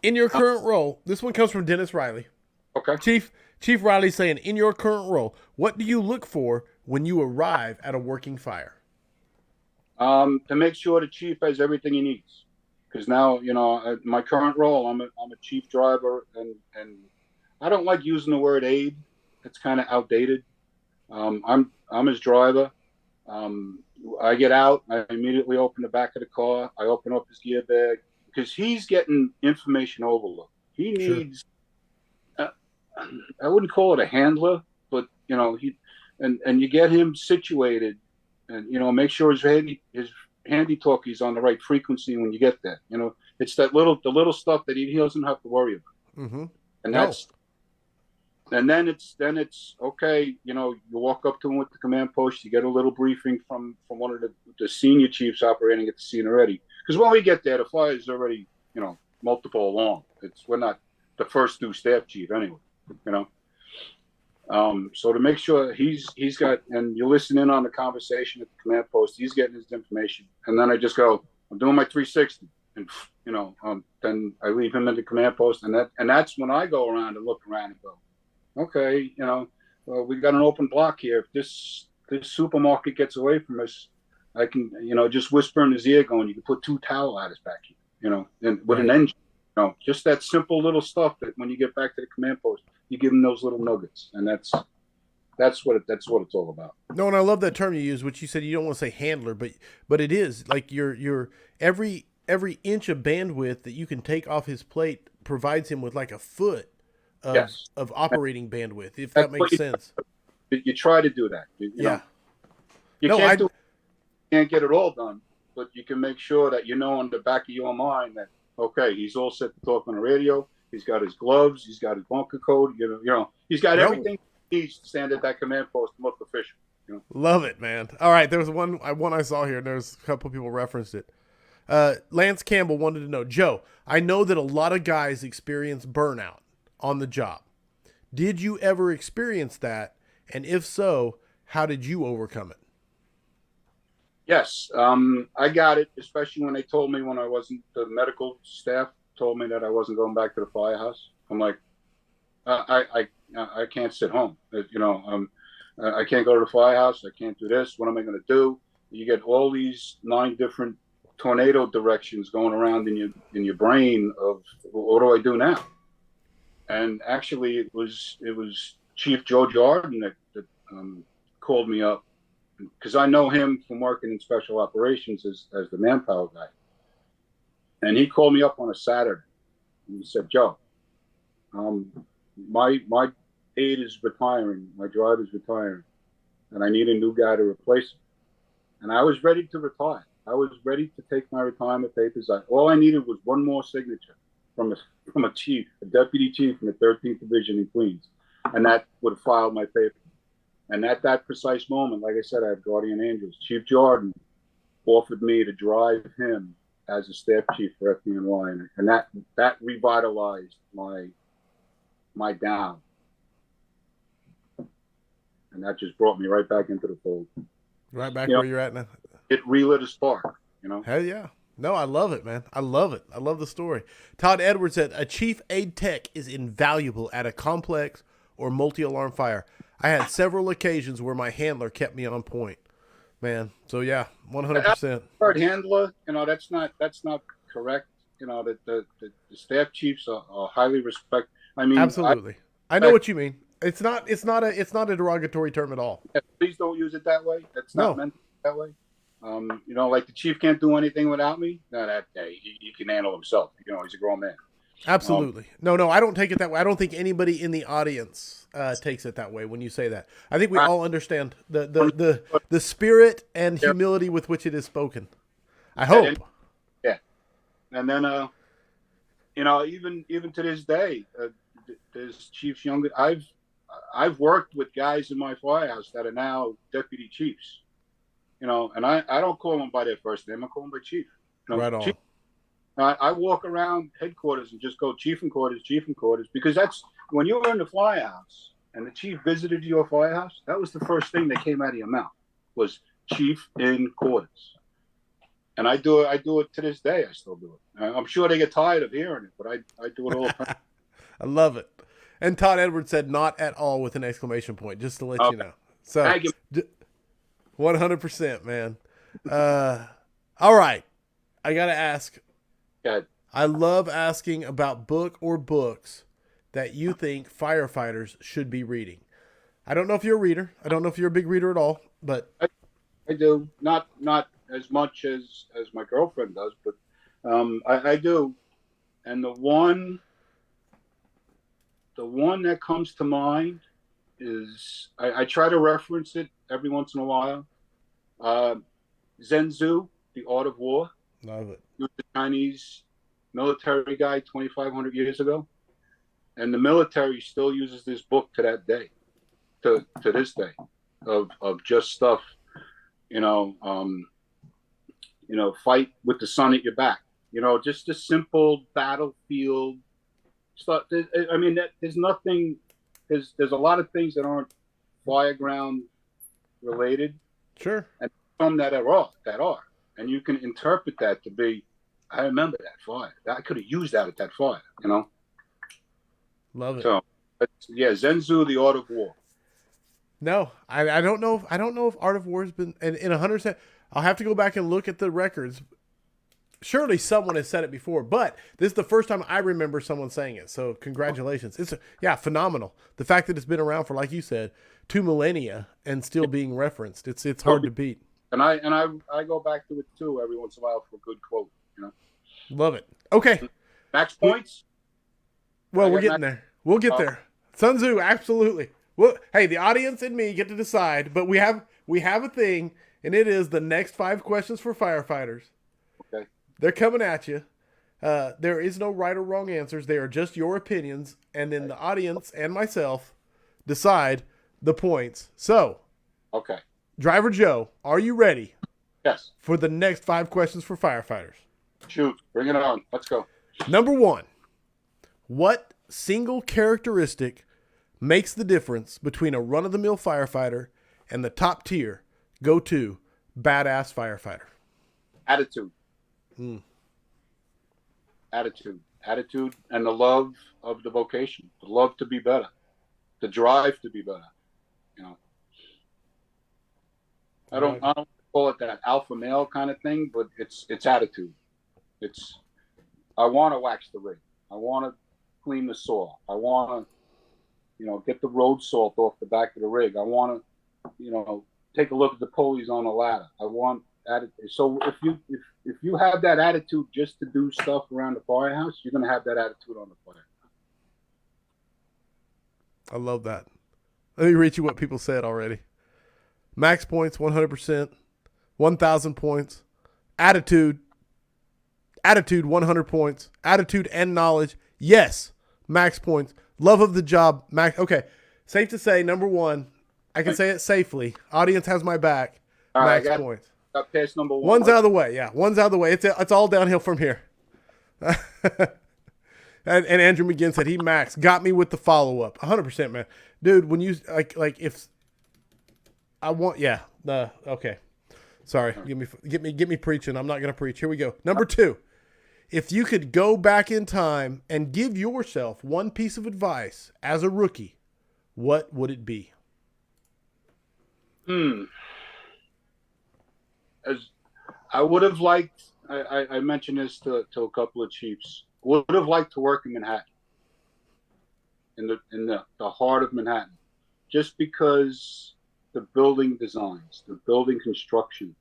In your current role, this one comes from Dennis Riley.
Okay.
Chief Riley saying, in your current role, what do you look for when you arrive at a working fire?
To make sure the chief has everything he needs. Because now, you know, my current role, I'm a chief driver, and I don't like using the word aide. It's kind of outdated. I'm his driver. I get out. I immediately open the back of the car. I open up his gear bag because he's getting information overload. He needs. Sure. I wouldn't call it a handler, but you know, and you get him situated, and you know, make sure his handy talkie's on the right frequency when you get there. You know, it's the little stuff that he doesn't have to worry about.
Mm-hmm.
And then it's okay. You know, you walk up to him with the command post. You get a little briefing from one of the senior chiefs operating at the scene already. Because when we get there, the fire is already, you know, multiple along. We're not the first new staff chief anyway. You know, so to make sure he's got, and you listen in on the conversation at the command post. He's getting his information, and then I just go, I'm doing my 360, and you know, then I leave him at the command post, and that's when I go around and look around and go, okay, you know, we got an open block here. If this supermarket gets away from us, I can, you know, just whisper in his ear going, you can put 2 towel ladders back here, you know, and with an engine, you know, just that simple little stuff that when you get back to the command post, you give them those little nuggets. And that's what it's all about.
No, and I love that term you use, which you said you don't want to say handler, but it is like your every inch of bandwidth that you can take off his plate provides him with like a foot of operating bandwidth, if that makes sense.
You try to do that. You know, you can't get it all done, but you can make sure that you know on the back of your mind that, okay, he's all set to talk on the radio. He's got his gloves. He's got his bunker coat. You know, he's got everything he needs to stand at that command post and look official. You know?
Love it, man. All right, there was one I saw here, and there's a couple of people referenced it. Lance Campbell wanted to know, Joe, I know that a lot of guys experience burnout on the job. Did you ever experience that? And if so, how did you overcome it?
Yes. I got it, especially when they told me when I wasn't, the medical staff told me that I wasn't going back to the firehouse. I'm like, I can't sit home. I can't go to the firehouse. I can't do this. What am I going to do? You get all these 9 different tornado directions going around in your brain of what do I do now? And actually, it was Chief Joe Jordan that called me up, because I know him from working in special operations as the manpower guy. And he called me up on a Saturday, and he said, "Joe, my aide is retiring, my driver is retiring, and I need a new guy to replace him." And I was ready to retire. I was ready to take my retirement papers. All I needed was one more signature from a chief, a deputy chief in the 13th Division in Queens, and that would have filed my papers. And at that precise moment, like I said, I had guardian angels. Chief Jordan offered me to drive him as a staff chief for FDNY, and that revitalized my down, and that just brought me right back into the fold.
Right back where you're at now.
It relit a spark,
Hell yeah. No, I love it, man. I love it. I love the story. Todd Edwards said, a chief aide tech is invaluable at a complex or multi-alarm fire. I had several occasions where my handler kept me on point, man. So yeah, 100%.
Word handler, that's not correct. That the staff chiefs are highly respected. I mean,
absolutely. I know what you mean. It's not a derogatory term at all.
Please don't use it that way. It's not meant that way. Like the chief can't do anything without me. No, that day he can handle himself. He's a grown man.
Absolutely. No, I don't take it that way. I don't think anybody in the audience takes it that way when you say that. I think we all understand the spirit and humility with which it is spoken. I hope.
Yeah. And then, even to this day, there's chiefs younger. I've worked with guys in my firehouse that are now deputy chiefs. And I don't call them by their first name. I call them by chief.
Right on.
Chief. I walk around headquarters and just go chief and quarters, because that's when you were in the firehouse and the chief visited your firehouse. That was the first thing that came out of your mouth was chief in quarters. And I do it to this day. I still do it. I'm sure they get tired of hearing it, but I do it all the time.
I love it. And Todd Edwards said, "Not at all," with an exclamation point, just to let you know. So, 100%, man. All right. I got to ask.
Good.
I love asking about book or books that you think firefighters should be reading. I don't know if you're a reader. I don't know if you're a big reader at all, but
I do. Not as much as my girlfriend does, but I do. And the one that comes to mind is I try to reference it every once in a while. Zen Tzu, The Art of War.
Love it.
He was a Chinese military guy 2,500 years ago, and the military still uses this book to that day, to this day, of just stuff, fight with the sun at your back, just a simple battlefield stuff. I mean, there's nothing. There's a lot of things that aren't fireground related.
Sure.
And some that are. And you can interpret that to be, I remember that fire. I could have used that at that fire,
Love it.
So, Zen Tzu, The Art of War.
No, I don't know. I don't know if Art of War has been in 100%. I'll have to go back and look at the records. Surely someone has said it before, but this is the first time I remember someone saying it. So congratulations. It's phenomenal. The fact that it's been around for, like you said, 2 millennia and still being referenced. It's hard to beat.
And I go back to it too every once in a while for a good quote,
Love it. Okay.
Max points?
Well, we're getting there. We'll get there. Sun Tzu, absolutely. Well, hey, the audience and me get to decide, but we have a thing, and it is the next 5 questions for firefighters.
Okay.
They're coming at you. There is no right or wrong answers. They are just your opinions, and then the audience and myself decide the points. So,
okay.
Driver Joe, are you ready?
Yes.
For the next 5 questions for firefighters?
Shoot. Bring it on. Let's go.
Number 1. What single characteristic makes the difference between a run-of-the-mill firefighter and the top-tier, go-to, badass firefighter?
Attitude. Attitude and the love of the vocation, the love to be better, the drive to be better. You know, I don't call it that alpha male kind of thing, but it's attitude. I want to wax the rig. I want to clean the soil. I want to, get the road salt off the back of the rig. I want to, take a look at the pulleys on the ladder. I want attitude. So if you have that attitude just to do stuff around the firehouse, you're going to have that attitude on the firehouse.
I love that. Let me read you what people said already. Max points, 100%. 1,000 points. Attitude, 100 points. Attitude and knowledge, yes, max points. Love of the job, max. Okay, safe to say, number one, I can say it safely. Audience has my back.
All
max
right,
points.
Got past number one.
One's out of the way. Yeah, one's out of the way. It's all downhill from here. and Andrew McGinn said he maxed. Got me with the follow up. 100%, man, dude. When you like if I want, yeah. Okay. Sorry, get me preaching. I'm not gonna preach. Here we go. Number 2. If you could go back in time and give yourself one piece of advice as a rookie, what would it be?
As I would have liked, I mentioned this to a couple of chiefs. Would have liked to work in Manhattan, in the heart of Manhattan, just because the building designs, the building construction,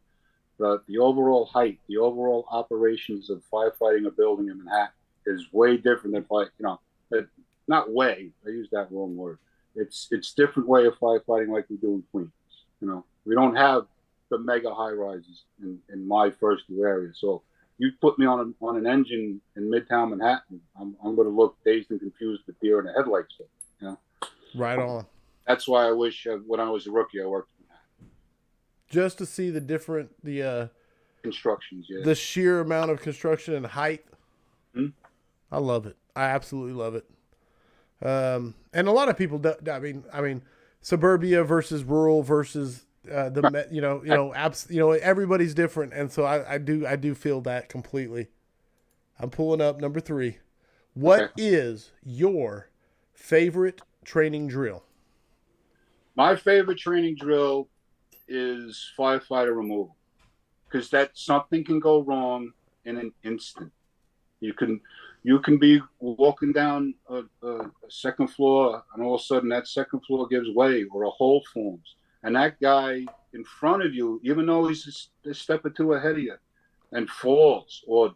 the overall height, the overall operations of firefighting a building in Manhattan is way different than not way. I use that wrong word. It's different way of firefighting like we do in Queens. We don't have the mega high rises in my first 2 areas. So you put me on an engine in Midtown Manhattan, I'm going to look dazed and confused with deer in the headlights.
Right on.
That's why I wish when I was a rookie I worked in Manhattan.
Just to see the
constructions, yeah.
The sheer amount of construction and height.
Mm-hmm.
I love it. I absolutely love it. And a lot of people, I mean, suburbia versus rural versus everybody's different, and so I do feel that completely. I'm pulling up number 3. What is your favorite training drill?
My favorite training drill is firefighter removal, because something can go wrong in an instant. You can be walking down a second floor, and all of a sudden that second floor gives way or a hole forms. And that guy in front of you, even though he's a step or 2 ahead of you, and falls or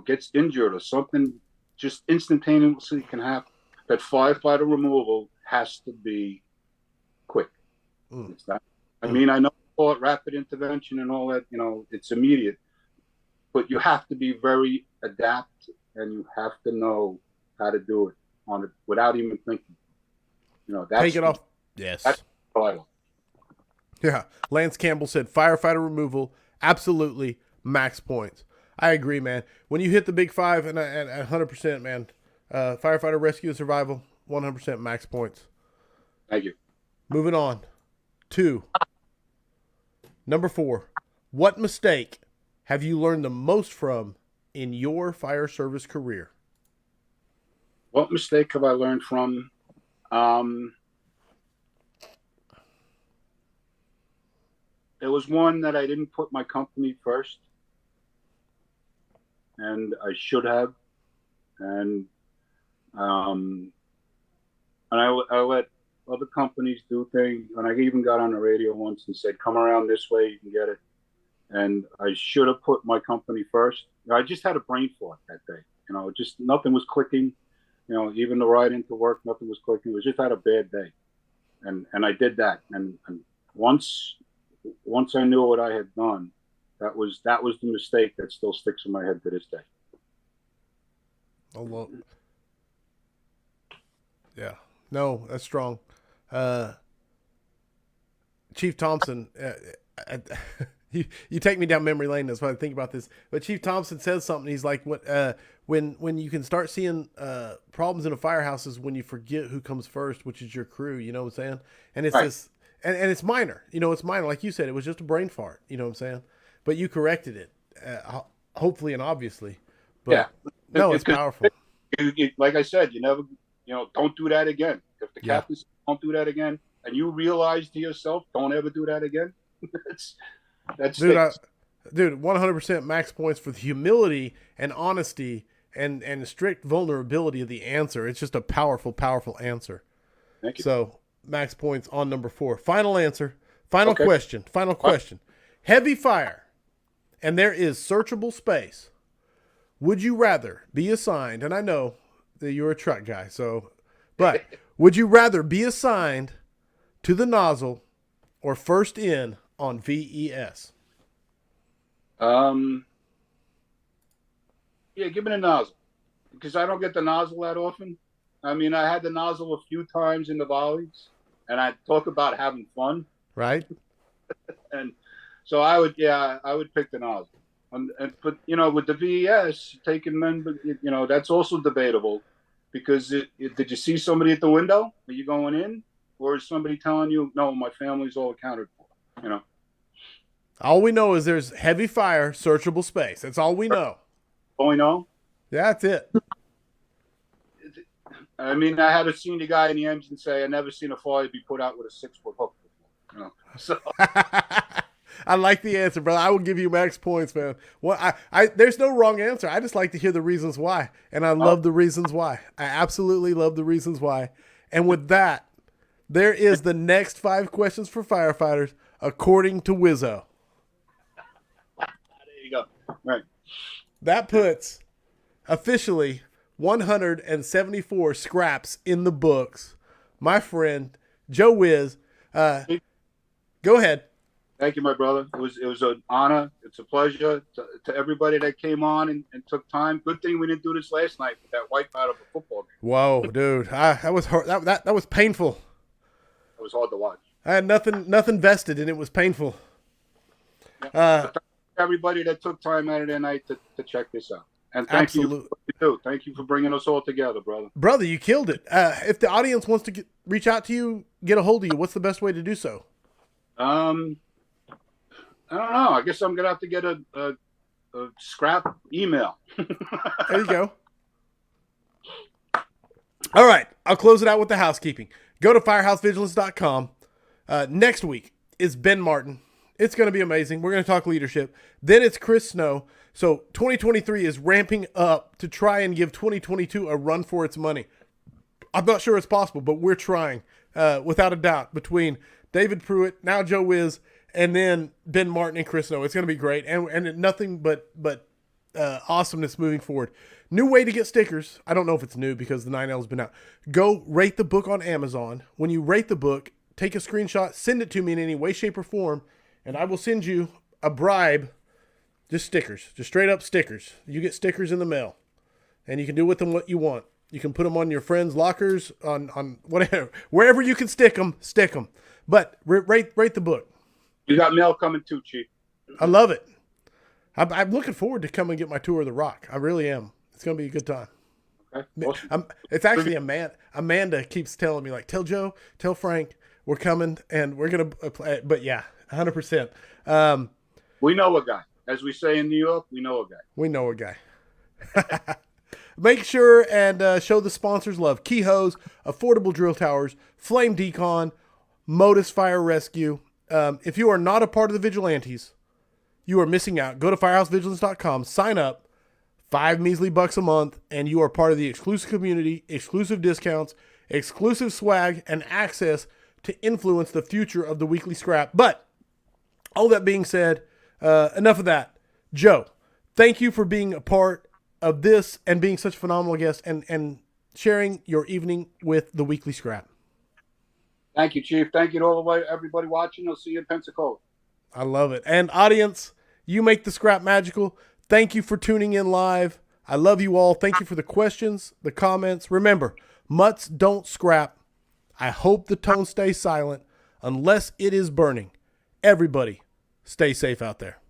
gets injured or something, just instantaneously can happen. That firefighter removal has to be quick. It's not. I mean, I know rapid intervention and all that. It's immediate, but you have to be very adept, and you have to know how to do it without even thinking.
Take it off. Yes.
That's vital.
Yeah. Lance Campbell said firefighter removal, absolutely max points. I agree, man. When you hit the big 5 and 100%, man, firefighter rescue and survival, 100% max points.
Thank you.
Moving on to number 4. What mistake have you learned the most from in your fire service career?
What mistake have I learned from? There was one that I didn't put my company first, and I should have. And I let other companies do things, and I even got on the radio once and said, "Come around this way, you can get it." And I should have put my company first. I just had a brain fart that day. Just nothing was clicking. Even the ride into work, nothing was clicking. It just had a bad day, and I did that. And once I knew what I had done, that was the mistake that still sticks in my head to this day.
Oh, well. Yeah. No, that's strong. Chief Thompson, you take me down memory lane. That's why I think about this. But Chief Thompson says something. He's like, when you can start seeing problems in a firehouse is when you forget who comes first, which is your crew. You know what I'm saying? And it's this. And it's minor, it's minor. Like you said, it was just a brain fart, you know what I'm saying? But you corrected it, hopefully and obviously. But
yeah.
No, it's powerful.
Like I said, you never, don't do that again. If the captain's don't do that again. And you realize to yourself, don't ever do that again. that's
dude, 100% max points for the humility and honesty and strict vulnerability of the answer. It's just a powerful, powerful answer.
Thank you.
So max points on number 4. Final answer. Final
Okay.
question. Final question. Heavy fire, and there is searchable space. Would you rather be assigned, and I know that you're a truck guy, but would you rather be assigned to the nozzle or first in on VES?
Yeah, give me the nozzle, because I don't get the nozzle that often. I mean, I had the nozzle a few times in the volleys, and I talk about having fun.
Right.
And so I would pick the nozzle. But with the VES taking men, that's also debatable, because did you see somebody at the window? Are you going in, or is somebody telling you, no, my family's all accounted for?
All we know is there's heavy fire, searchable space. That's all we know.
All we know.
Yeah, that's it.
I mean, I had a senior guy in the engine say, "I never seen a fire be put out with a 6-foot hook before." So
I like the answer, brother. I will give you max points, man. Well, there's no wrong answer. I just like to hear the reasons why, and I love the reasons why. I absolutely love the reasons why. And with that, there is the next 5 questions for firefighters according to Wizzo.
There you go. Right.
That puts officially 174 scraps in the books. My friend Joe Wisz, go ahead.
Thank you, my brother. It was an honor. It's a pleasure to everybody that came on and took time. Good thing we didn't do this last night with that wipeout of a football game.
Whoa, dude, that was that was painful.
It was hard to watch.
I had nothing vested, and it was painful.
Yeah. Everybody that took time out of their night to check this out. And thank you for what you do. Thank you for bringing us all together, brother.
Brother, you killed it. If the audience wants to reach out to you, get a hold of you, what's the best way to do so?
I don't know. I guess I'm going to have to get a scrap email.
There you go. All right. I'll close it out with the housekeeping. Go to firehousevigilance.com. Next week is Ben Martin. It's going to be amazing. We're going to talk leadership. Then it's Chris Snow. So 2023 is ramping up to try and give 2022 a run for its money. I'm not sure it's possible, but we're trying, without a doubt, between David Pruitt, now Joe Wisz, and then Ben Martin and Chris Snow. It's going to be great, and nothing but awesomeness moving forward. New way to get stickers. I don't know if it's new because the 9L's been out. Go rate the book on Amazon. When you rate the book, take a screenshot, send it to me in any way, shape, or form, and I will send you a bribe. Just stickers, just straight up stickers. You get stickers in the mail, and you can do with them what you want. You can put them on your friends' lockers, on whatever, wherever you can stick them. But rate the book.
You got mail coming too, Chief.
I love it. I'm looking forward to coming and get my tour of the Rock. I really am. It's going to be a good time.
Okay. Awesome.
It's actually Amanda keeps telling me, like, tell Joe, tell Frank, we're coming and we're going to play. But yeah, 100%.
We know a guy. As we say in New York, we know a guy.
We know a guy. Make sure and show the sponsors love. Key Hose, Affordable Drill Towers, Flame Decon, Modus Fire Rescue. If you are not a part of the Vigilantes, you are missing out. Go to firehousevigilance.com, sign up, $5 measly a month, and you are part of the exclusive community, exclusive discounts, exclusive swag, and access to influence the future of the weekly scrap. But all that being said, enough of that. Joe, thank you for being a part of this and being such a phenomenal guest and sharing your evening with the weekly scrap.
Thank you, Chief. Thank you to all of everybody watching. I'll see you in Pensacola.
I love it. And audience, you make the scrap magical. Thank you for tuning in live. I love you all. Thank you for the questions, the comments. Remember, mutts don't scrap. I hope the tone stays silent unless it is burning. Everybody, stay safe out there.